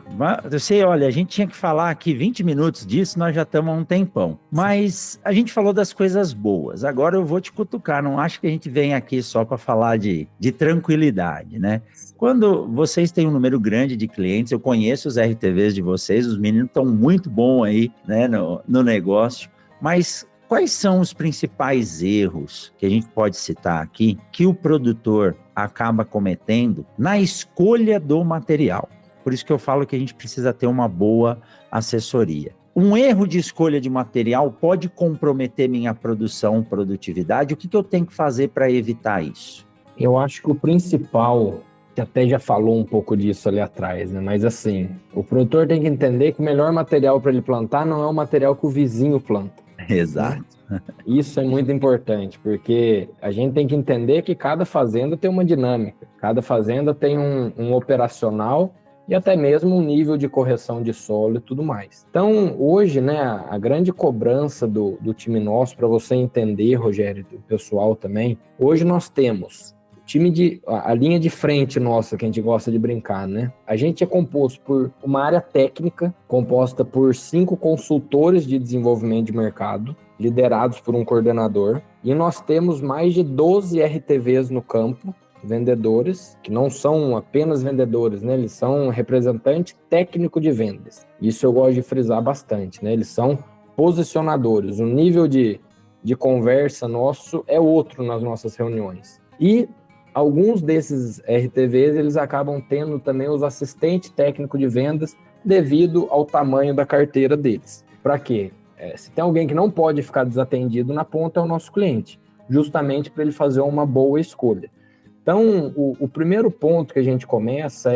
[SPEAKER 2] Eu sei, olha, a gente tinha que falar aqui 20 minutos disso, nós já estamos há um tempão. Mas a gente falou das coisas boas. Agora eu vou te cutucar. Não acho que a gente vem aqui só para falar de tranquilidade, né? Quando vocês têm um número grande de clientes, eu conheço os RTVs de vocês, os meninos estão muito bons aí, né, no negócio. Mas quais são os principais erros que a gente pode citar aqui que o produtor acaba cometendo na escolha do material? Por isso que eu falo que a gente precisa ter uma boa assessoria. Um erro de escolha de material pode comprometer minha produção, produtividade? O que eu tenho que fazer para evitar isso?
[SPEAKER 3] Eu acho que o principal Você até já falou um pouco disso ali atrás, né? Mas assim, o produtor tem que entender que o melhor material para ele plantar não é o material que o vizinho planta.
[SPEAKER 2] Exato.
[SPEAKER 3] Isso é muito importante, porque a gente tem que entender que cada fazenda tem uma dinâmica, cada fazenda tem um operacional e até mesmo um nível de correção de solo e tudo mais. Então, hoje, né, a grande cobrança do time nosso, para você entender, Rogério, e do pessoal também, hoje nós temos a linha de frente nossa, que a gente gosta de brincar, né? A gente é composto por uma área técnica, composta por 5 consultores de desenvolvimento de mercado, liderados por um coordenador, e nós temos mais de 12 RTVs no campo, vendedores, que não são apenas vendedores, né? Eles são representante técnico de vendas. Isso eu gosto de frisar bastante, né? Eles são posicionadores. O nível de conversa nosso é outro nas nossas reuniões. E alguns desses RTVs, eles acabam tendo também os assistentes técnicos de vendas devido ao tamanho da carteira deles. Para quê? Se tem alguém que não pode ficar desatendido na ponta, é o nosso cliente, justamente para ele fazer uma boa escolha. Então, o primeiro ponto que a gente começa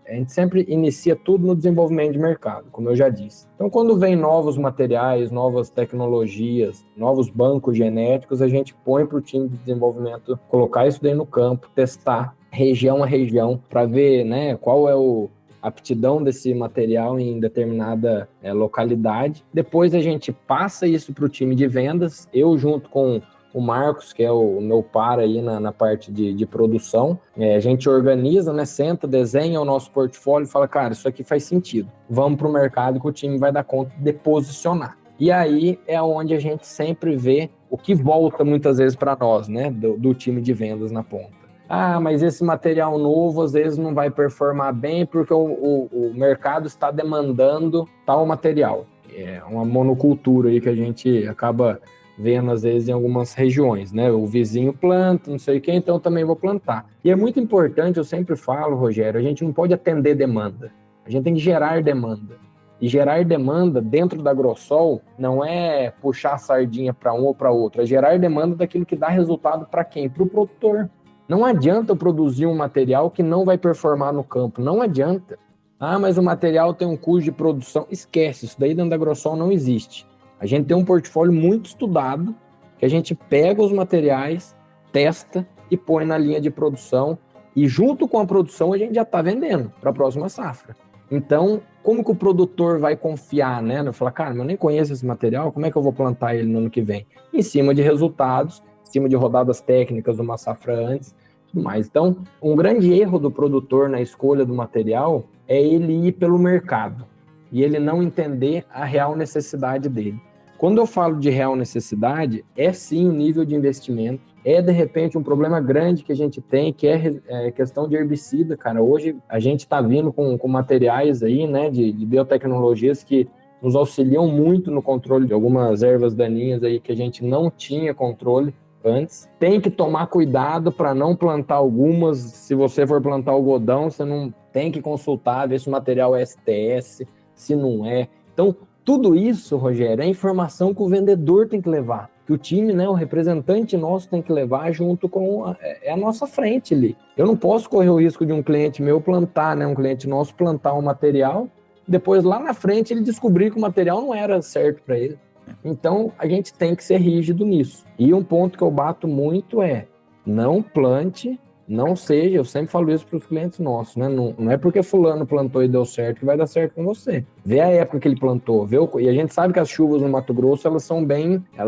[SPEAKER 3] a gente sempre inicia tudo no desenvolvimento de mercado, como eu já disse. Então, quando vem novos materiais, novas tecnologias, novos bancos genéticos, a gente põe para o time de desenvolvimento colocar isso daí no campo, testar região a região, para ver, né, qual é a aptidão desse material em determinada localidade. Depois a gente passa isso para o time de vendas, eu junto com o Marcos, que é o meu par aí na parte de produção, a gente organiza, né, senta, desenha o nosso portfólio e fala, cara, isso aqui faz sentido, vamos para o mercado que o time vai dar conta de posicionar. E aí é onde a gente sempre vê o que volta muitas vezes para nós, né, do time de vendas na ponta. Ah, mas esse material novo às vezes não vai performar bem porque o mercado está demandando tal material. É uma monocultura aí que a gente acaba vendo às vezes em algumas regiões, né? O vizinho planta, não sei o que, então eu também vou plantar. E é muito importante, eu sempre falo, Rogério, a gente não pode atender demanda, a gente tem que gerar demanda. E gerar demanda dentro da Agrosol não é puxar a sardinha para um ou para outro, é gerar demanda daquilo que dá resultado para quem? Para o produtor. Não adianta eu produzir um material que não vai performar no campo, não adianta. Ah, mas o material tem um custo de produção, esquece, isso daí dentro da Agrosol não existe. A gente tem um portfólio muito estudado, que a gente pega os materiais, testa e põe na linha de produção, e junto com a produção a gente já está vendendo para a próxima safra. Então, como que o produtor vai confiar, né? Eu falo, cara, mas eu nem conheço esse material, como é que eu vou plantar ele no ano que vem? Em cima de resultados, em cima de rodadas técnicas de uma safra antes, tudo mais. Então, um grande erro do produtor na escolha do material é ele ir pelo mercado e ele não entender a real necessidade dele. Quando eu falo de real necessidade, é sim o nível de investimento, é de repente um problema grande que a gente tem, que é questão de herbicida, cara. Hoje a gente está vindo com materiais aí, né, de biotecnologias que nos auxiliam muito no controle de algumas ervas daninhas aí que a gente não tinha controle antes. Tem que tomar cuidado para não plantar algumas. Se você for plantar algodão, você não tem que consultar, ver se o material é STS, se não é. Então, tudo isso, Rogério, é informação que o vendedor tem que levar, que o time, né, o representante nosso tem que levar junto com a nossa frente ali. Eu não posso correr o risco de um cliente meu plantar, né, um cliente nosso plantar um material, depois lá na frente ele descobrir que o material não era certo para ele. Então, a gente tem que ser rígido nisso. E um ponto que eu bato muito é, não plante, não seja, eu sempre falo isso para os clientes nossos, né? Não é porque fulano plantou e deu certo que vai dar certo com você. Vê a época que ele plantou, e a gente sabe que as chuvas no Mato Grosso, elas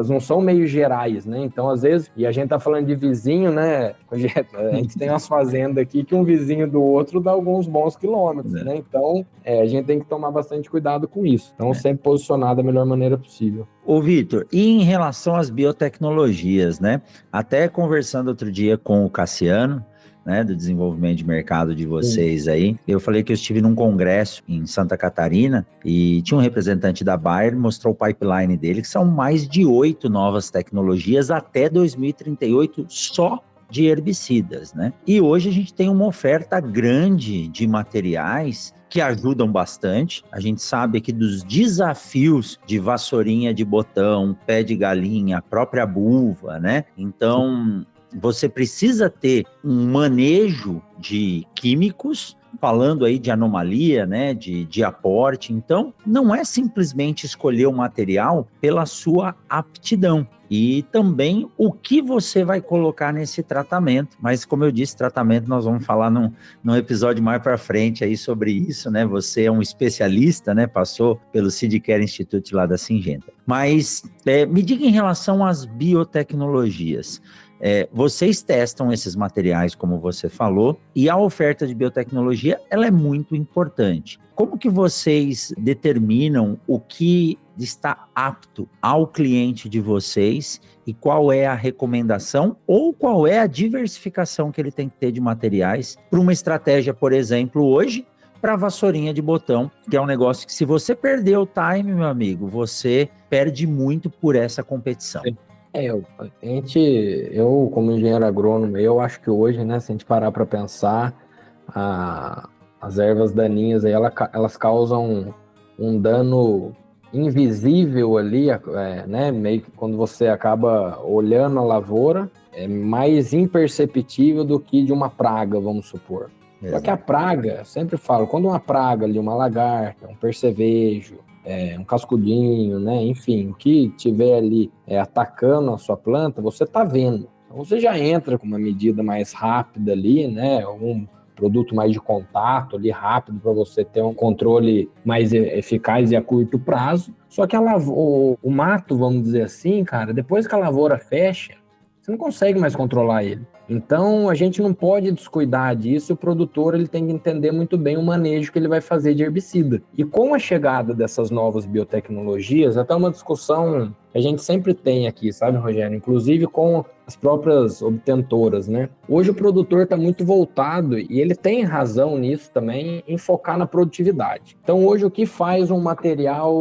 [SPEAKER 3] não são meio gerais, né? Então, às vezes, e a gente tá falando de vizinho, né? A gente tem umas fazendas aqui que um vizinho do outro dá alguns bons quilômetros, né? Então, a gente tem que tomar bastante cuidado com isso. Então, sempre posicionar da melhor maneira possível.
[SPEAKER 2] Ô, Vitor, e em relação às biotecnologias, né? Até conversando outro dia com o Cassiano, né, do desenvolvimento de mercado de vocês aí, eu falei que eu estive num congresso em Santa Catarina e tinha um representante da Bayer, mostrou o pipeline dele, que são mais de 8 novas tecnologias até 2038 só de herbicidas, né? E hoje a gente tem uma oferta grande de materiais que ajudam bastante. A gente sabe aqui dos desafios de vassourinha de botão, pé de galinha, a própria buva, né? Então, você precisa ter um manejo de químicos, falando aí de anomalia, né, de aporte. Então, não é simplesmente escolher o material pela sua aptidão. E também o que você vai colocar nesse tratamento. Mas, como eu disse, tratamento nós vamos falar num episódio mais para frente aí sobre isso, né? Você é um especialista, né? Passou pelo Seed Care Institute lá da Syngenta. Mas me diga em relação às biotecnologias. Vocês testam esses materiais, como você falou, e a oferta de biotecnologia, ela é muito importante. Como que vocês determinam o que está apto ao cliente de vocês e qual é a recomendação ou qual é a diversificação que ele tem que ter de materiais para uma estratégia, por exemplo, hoje, para a vassourinha de botão, que é um negócio que se você perder o time, meu amigo, você perde muito por essa competição.
[SPEAKER 3] Sim. Eu como engenheiro agrônomo, eu acho que hoje, né, se a gente parar para pensar, as ervas daninhas aí, elas causam um dano invisível ali, né, meio que quando você acaba olhando a lavoura, é mais imperceptível do que de uma praga, vamos supor. Exato. Só que a praga, eu sempre falo, quando uma praga ali, uma lagarta, um percevejo, um cascudinho, né? Enfim, o que tiver ali atacando a sua planta, você está vendo. Então, você já entra com uma medida mais rápida ali, né? Um produto mais de contato ali, rápido, para você ter um controle mais eficaz e a curto prazo. Só que o mato, vamos dizer assim, cara, depois que a lavoura fecha, você não consegue mais controlar ele. Então, a gente não pode descuidar disso, o produtor ele tem que entender muito bem o manejo que ele vai fazer de herbicida. E com a chegada dessas novas biotecnologias, até uma discussão que a gente sempre tem aqui, sabe, Rogério? Inclusive com as próprias obtentoras, né? Hoje o produtor está muito voltado, e ele tem razão nisso também, em focar na produtividade. Então, hoje o que faz um material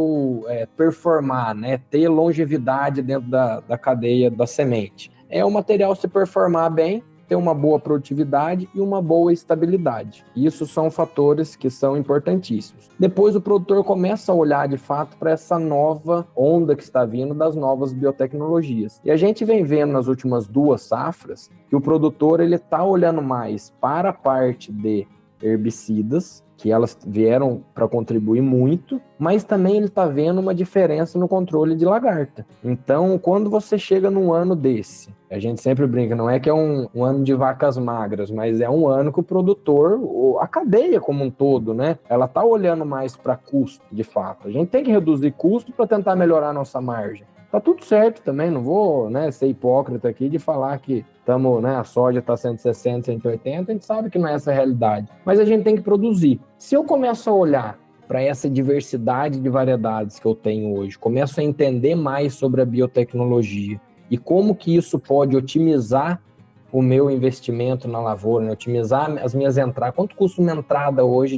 [SPEAKER 3] performar, né? Ter longevidade dentro da cadeia da semente? É o material se performar bem, ter uma boa produtividade e uma boa estabilidade. Isso são fatores que são importantíssimos. Depois o produtor começa a olhar de fato para essa nova onda que está vindo das novas biotecnologias. E a gente vem vendo nas últimas 2 safras que o produtor ele está olhando mais para a parte de herbicidas, que elas vieram para contribuir muito, mas também ele está vendo uma diferença no controle de lagarta. Então, quando você chega num ano desse, a gente sempre brinca, não é que é um ano de vacas magras, mas é um ano que o produtor, a cadeia como um todo, né, ela está olhando mais para custo, de fato. A gente tem que reduzir custo para tentar melhorar a nossa margem. Tá tudo certo também, não vou, né, ser hipócrita aqui de falar que a soja está 160, 180, a gente sabe que não é essa a realidade. Mas a gente tem que produzir. Se eu começo a olhar para essa diversidade de variedades que eu tenho hoje, começo a entender mais sobre a biotecnologia e como que isso pode otimizar o meu investimento na lavoura, né, otimizar as minhas entradas. Quanto custa uma entrada hoje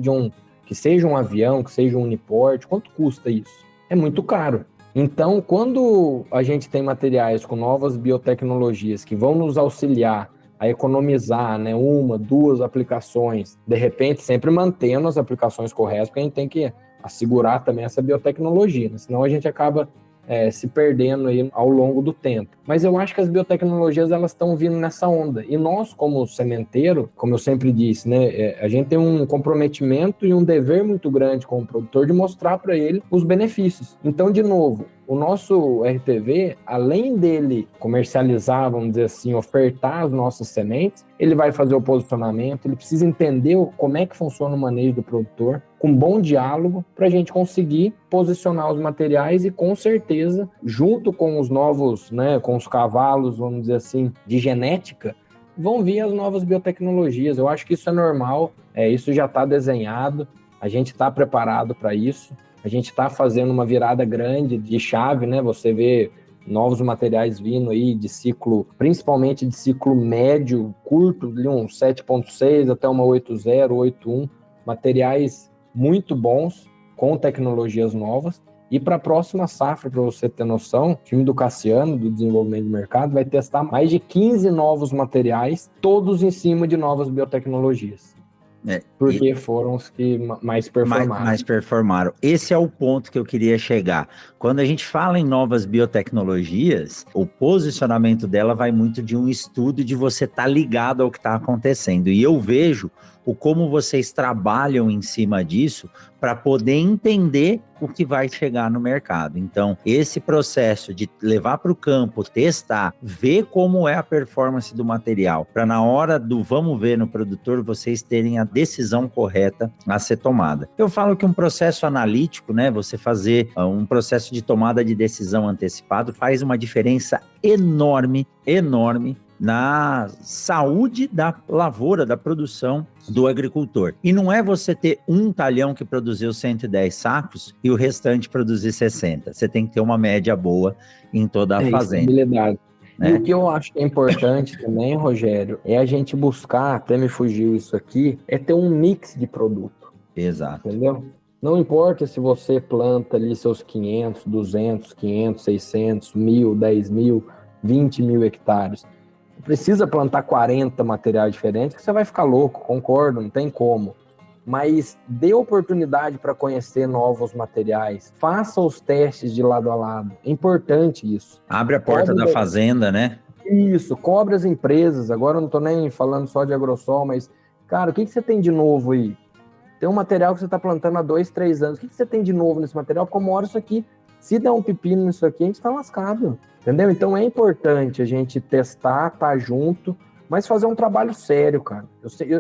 [SPEAKER 3] que seja um avião, que seja um uniporte, quanto custa isso? É muito caro. Então, quando a gente tem materiais com novas biotecnologias que vão nos auxiliar a economizar, né, 1, 2 aplicações, de repente sempre mantendo as aplicações corretas, porque a gente tem que assegurar também essa biotecnologia, né? Senão a gente acaba se perdendo aí ao longo do tempo. Mas eu acho que as biotecnologias elas estão vindo nessa onda. E nós, como sementeiro, como eu sempre disse, né, a gente tem um comprometimento e um dever muito grande com o produtor de mostrar para ele os benefícios. Então, de novo, o nosso RTV, além dele comercializar, vamos dizer assim, ofertar as nossas sementes, ele vai fazer o posicionamento, ele precisa entender como é que funciona o manejo do produtor, com bom diálogo, para a gente conseguir posicionar os materiais e, com certeza, junto com os novos, né, com os cavalos, vamos dizer assim, de genética, vão vir as novas biotecnologias. Eu acho que isso é normal, isso já está desenhado, a gente está preparado para isso. A gente está fazendo uma virada grande de chave, né? Você vê novos materiais vindo aí de ciclo, principalmente de ciclo médio, curto, de um 7.6 até uma 8.0, 8.1, materiais muito bons, com tecnologias novas. E para a próxima safra, para você ter noção, o time do Cassiano, do desenvolvimento de mercado, vai testar mais de 15 novos materiais, todos em cima de novas biotecnologias. porque foram os que mais performaram.
[SPEAKER 2] Mais performaram. Esse é o ponto que eu queria chegar. Quando a gente fala em novas biotecnologias, o posicionamento dela vai muito de um estudo de você estar ligado ao que está acontecendo. E eu vejo como vocês trabalham em cima disso para poder entender o que vai chegar no mercado. Então, esse processo de levar para o campo, testar, ver como é a performance do material, para na hora do vamos ver no produtor, vocês terem a decisão correta a ser tomada. Eu falo que um processo analítico, né, você fazer um processo de tomada de decisão antecipado faz uma diferença enorme na saúde da lavoura, da produção do agricultor. E não é você ter um talhão que produziu 110 sacos e o restante produzir 60. Você tem que ter uma média boa em toda a fazenda.
[SPEAKER 3] Estabilidade. E o que eu acho que é importante também, Rogério, é a gente buscar, até me fugiu isso aqui, é ter um mix de produto.
[SPEAKER 2] Exato.
[SPEAKER 3] Entendeu? Não importa se você planta ali seus 500, 200, 500, 600, 1.000, 10.000, 20.000 hectares. Precisa plantar 40 materiais diferentes, que você vai ficar louco, concordo, não tem como. Mas dê oportunidade para conhecer novos materiais. Faça os testes de lado a lado. É importante isso.
[SPEAKER 2] Abre a porta da fazenda, né?
[SPEAKER 3] Isso, cobre as empresas. Agora eu não estou nem falando só de Agrosol, mas, cara, o que você tem de novo aí? Tem um material que você está plantando há 2, 3 anos. O que você tem de novo nesse material? Porque uma hora isso aqui, se der um pepino nisso aqui, a gente está lascado. Entendeu? Então é importante a gente testar, tá junto, mas fazer um trabalho sério, cara.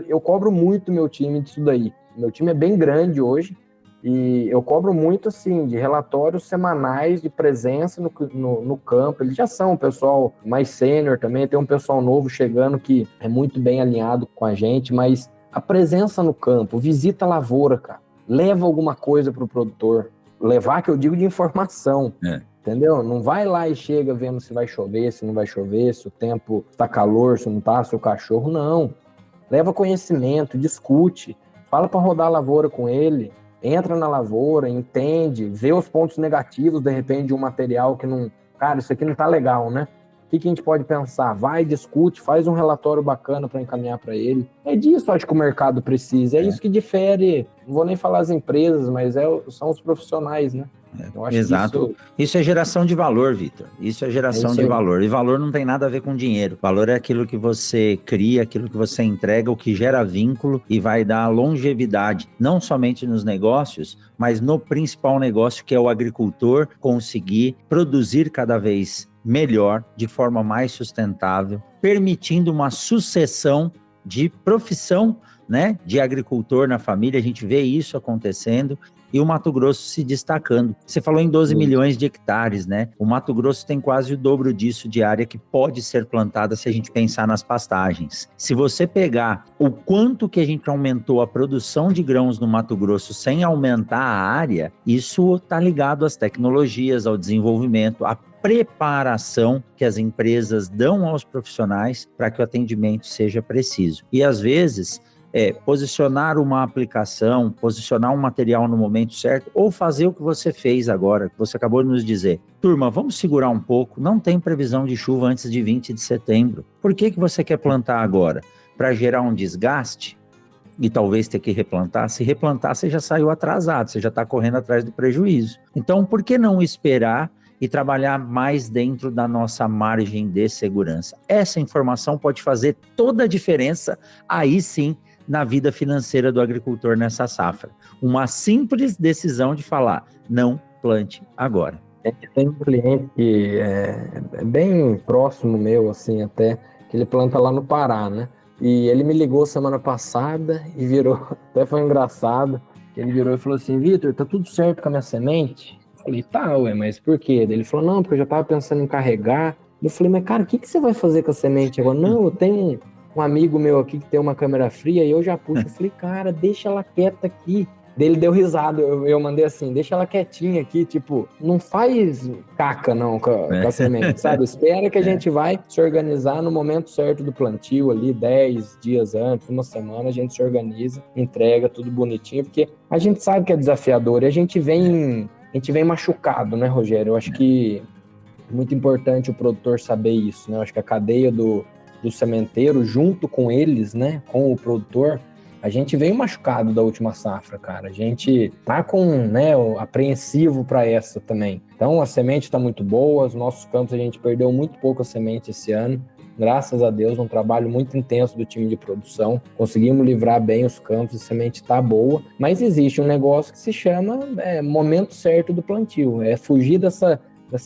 [SPEAKER 3] Eu cobro muito meu time disso daí. Meu time é bem grande hoje e eu cobro muito, assim, de relatórios semanais de presença no campo. Eles já são um pessoal mais sênior também, tem um pessoal novo chegando que é muito bem alinhado com a gente, mas a presença no campo, visita a lavoura, cara. Leva alguma coisa pro produtor. Levar, que eu digo, de informação. Entendeu? Não vai lá e chega vendo se vai chover, se não vai chover, se o tempo está calor, se não está, se o cachorro, não. Leva conhecimento, discute, fala para rodar a lavoura com ele, entra na lavoura, entende, vê os pontos negativos, de repente, de um material que não... Cara, isso aqui não tá legal, né? O que a gente pode pensar? Vai, discute, faz um relatório bacana para encaminhar para ele. É disso, acho que o mercado precisa. É isso que difere, não vou nem falar as empresas, mas são os profissionais, né? Eu acho
[SPEAKER 2] Exato. Isso é geração de valor, Vitor. Isso é geração de valor. E valor não tem nada a ver com dinheiro. Valor é aquilo que você cria, aquilo que você entrega, o que gera vínculo e vai dar longevidade, não somente nos negócios, mas no principal negócio, que é o agricultor conseguir produzir cada vez melhor, de forma mais sustentável, permitindo uma sucessão de profissão, né, de agricultor na família. A gente vê isso acontecendo. E o Mato Grosso se destacando. Você falou em 12 milhões de hectares, né? O Mato Grosso tem quase o dobro disso de área que pode ser plantada se a gente pensar nas pastagens. Se você pegar o quanto que a gente aumentou a produção de grãos no Mato Grosso sem aumentar a área, isso está ligado às tecnologias, ao desenvolvimento, à preparação que as empresas dão aos profissionais para que o atendimento seja preciso. E às vezes... posicionar uma aplicação, posicionar um material no momento certo, ou fazer o que você fez agora, que você acabou de nos dizer. Turma, vamos segurar um pouco, não tem previsão de chuva antes de 20 de setembro. Por que você quer plantar agora? Para gerar um desgaste? E talvez ter que replantar? Se replantar, você já saiu atrasado, você já está correndo atrás do prejuízo. Então, por que não esperar e trabalhar mais dentro da nossa margem de segurança? Essa informação pode fazer toda a diferença, aí sim, na vida financeira do agricultor nessa safra. Uma simples decisão de falar, não plante agora.
[SPEAKER 3] Tem um cliente que é bem próximo meu, assim, até, que ele planta lá no Pará, né? E ele me ligou semana passada e virou, até foi engraçado, que ele virou e falou assim, Vitor, tá tudo certo com a minha semente? Eu falei, tá, ué, mas por quê? Ele falou, não, porque eu já tava pensando em carregar. Eu falei, mas cara, o que você vai fazer com a semente agora? Não, eu tenho um amigo meu aqui que tem uma câmera fria e eu já puxo. Eu falei, cara, deixa ela quieta aqui. Daí ele deu risada, eu mandei assim, deixa ela quietinha aqui, tipo, não faz caca não com a semente, sabe? Espera que a gente vai se organizar no momento certo do plantio ali, 10 dias antes, uma semana, a gente se organiza, entrega tudo bonitinho, porque a gente sabe que é desafiador e a gente vem machucado, né, Rogério? Eu acho que é muito importante o produtor saber isso, né? Eu acho que a cadeia do sementeiro, junto com eles, né, com o produtor, a gente veio machucado da última safra, cara. A gente tá apreensivo para essa também. Então, a semente está muito boa, os nossos campos a gente perdeu muito pouco a semente esse ano. Graças a Deus, um trabalho muito intenso do time de produção. Conseguimos livrar bem os campos, a semente está boa. Mas existe um negócio que se chama momento certo do plantio. É fugir dessa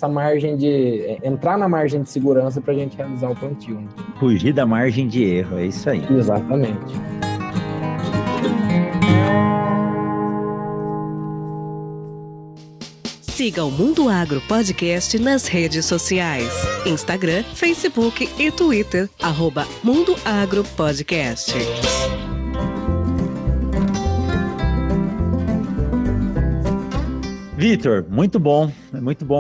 [SPEAKER 3] margem de... entrar na margem de segurança para a gente realizar o plantio. Né?
[SPEAKER 2] Fugir da margem de erro, é isso aí.
[SPEAKER 3] Exatamente.
[SPEAKER 4] Siga o Mundo Agro Podcast nas redes sociais. Instagram, Facebook e Twitter, @Mundo Agro Podcast.
[SPEAKER 2] Vitor, muito bom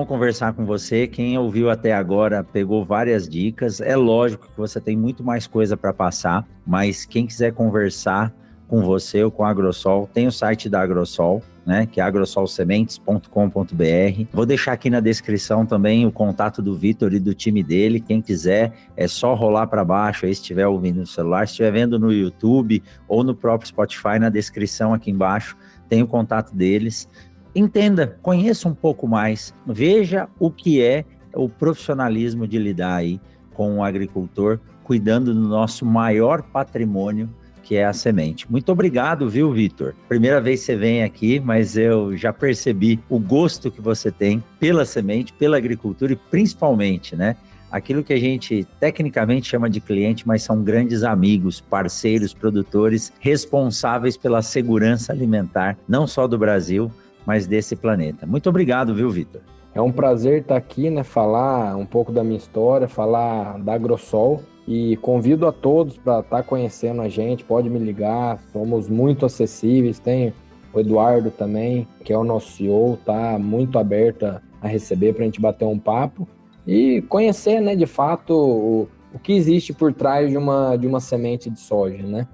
[SPEAKER 2] conversar com você. Quem ouviu até agora pegou várias dicas. É lógico que você tem muito mais coisa para passar, mas quem quiser conversar com você ou com a Agrosol, tem o site da Agrosol, né, que é agrosolsementes.com.br. Vou deixar aqui na descrição também o contato do Vitor e do time dele. Quem quiser, é só rolar para baixo aí, se estiver ouvindo no celular, se estiver vendo no YouTube ou no próprio Spotify, na descrição aqui embaixo tem o contato deles. Entenda, conheça um pouco mais, veja o que é o profissionalismo de lidar aí com o agricultor, cuidando do nosso maior patrimônio, que é a semente. Muito obrigado, viu, Vitor? Primeira vez que você vem aqui, mas eu já percebi o gosto que você tem pela semente, pela agricultura e principalmente, né, aquilo que a gente tecnicamente chama de cliente, mas são grandes amigos, parceiros, produtores, responsáveis pela segurança alimentar, não só do Brasil, mas desse planeta. Muito obrigado, viu, Vitor?
[SPEAKER 3] É um prazer estar aqui, né, falar um pouco da minha história, falar da Agrosol. E convido a todos para estar conhecendo a gente, pode me ligar, somos muito acessíveis, tem o Eduardo também, que é o nosso CEO, tá muito aberto a receber para a gente bater um papo e conhecer, né, de fato, o que existe por trás de uma semente de soja, né?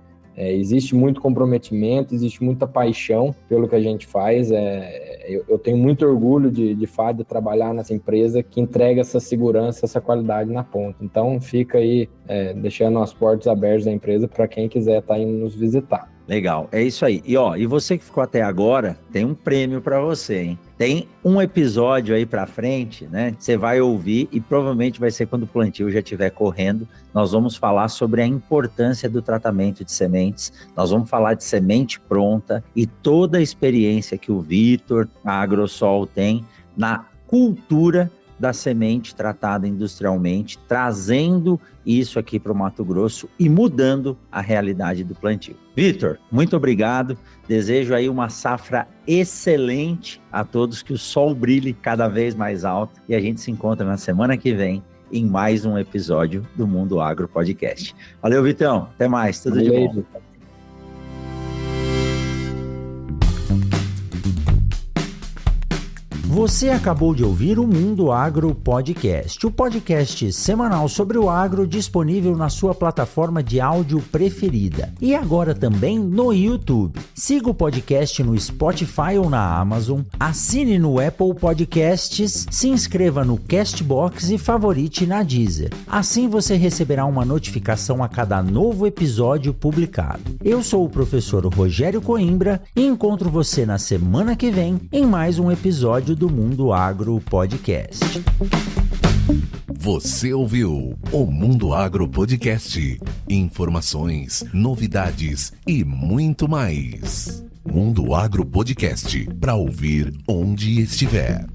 [SPEAKER 3] Existe muito comprometimento, existe muita paixão pelo que a gente faz. Eu tenho muito orgulho de fato de trabalhar nessa empresa que entrega essa segurança, essa qualidade na ponta. Então fica aí deixando as portas abertas da empresa para quem quiser estar indo nos visitar.
[SPEAKER 2] Legal, é isso aí. E você que ficou até agora, tem um prêmio para você, hein? Tem um episódio aí para frente, né? Você vai ouvir e provavelmente vai ser quando o plantio já estiver correndo. Nós vamos falar sobre a importância do tratamento de sementes. Nós vamos falar de semente pronta e toda a experiência que o Vitor, a Agrosol tem na cultura da semente tratada industrialmente, trazendo isso aqui para o Mato Grosso e mudando a realidade do plantio. Vitor, muito obrigado. Desejo aí uma safra excelente a todos, que o sol brilhe cada vez mais alto e a gente se encontra na semana que vem em mais um episódio do Mundo Agro Podcast. Valeu, Vitão. Até mais. Tudo de bom. Você acabou de ouvir o Mundo Agro Podcast, o podcast semanal sobre o agro disponível na sua plataforma de áudio preferida e agora também no YouTube. Siga o podcast no Spotify ou na Amazon, assine no Apple Podcasts, se inscreva no Castbox e favorite na Deezer. Assim você receberá uma notificação a cada novo episódio publicado. Eu sou o professor Rogério Coimbra e encontro você na semana que vem em mais um episódio do Mundo Agro Podcast.
[SPEAKER 1] Você ouviu o Mundo Agro Podcast. Informações, novidades e muito mais. Mundo Agro Podcast, para ouvir onde estiver.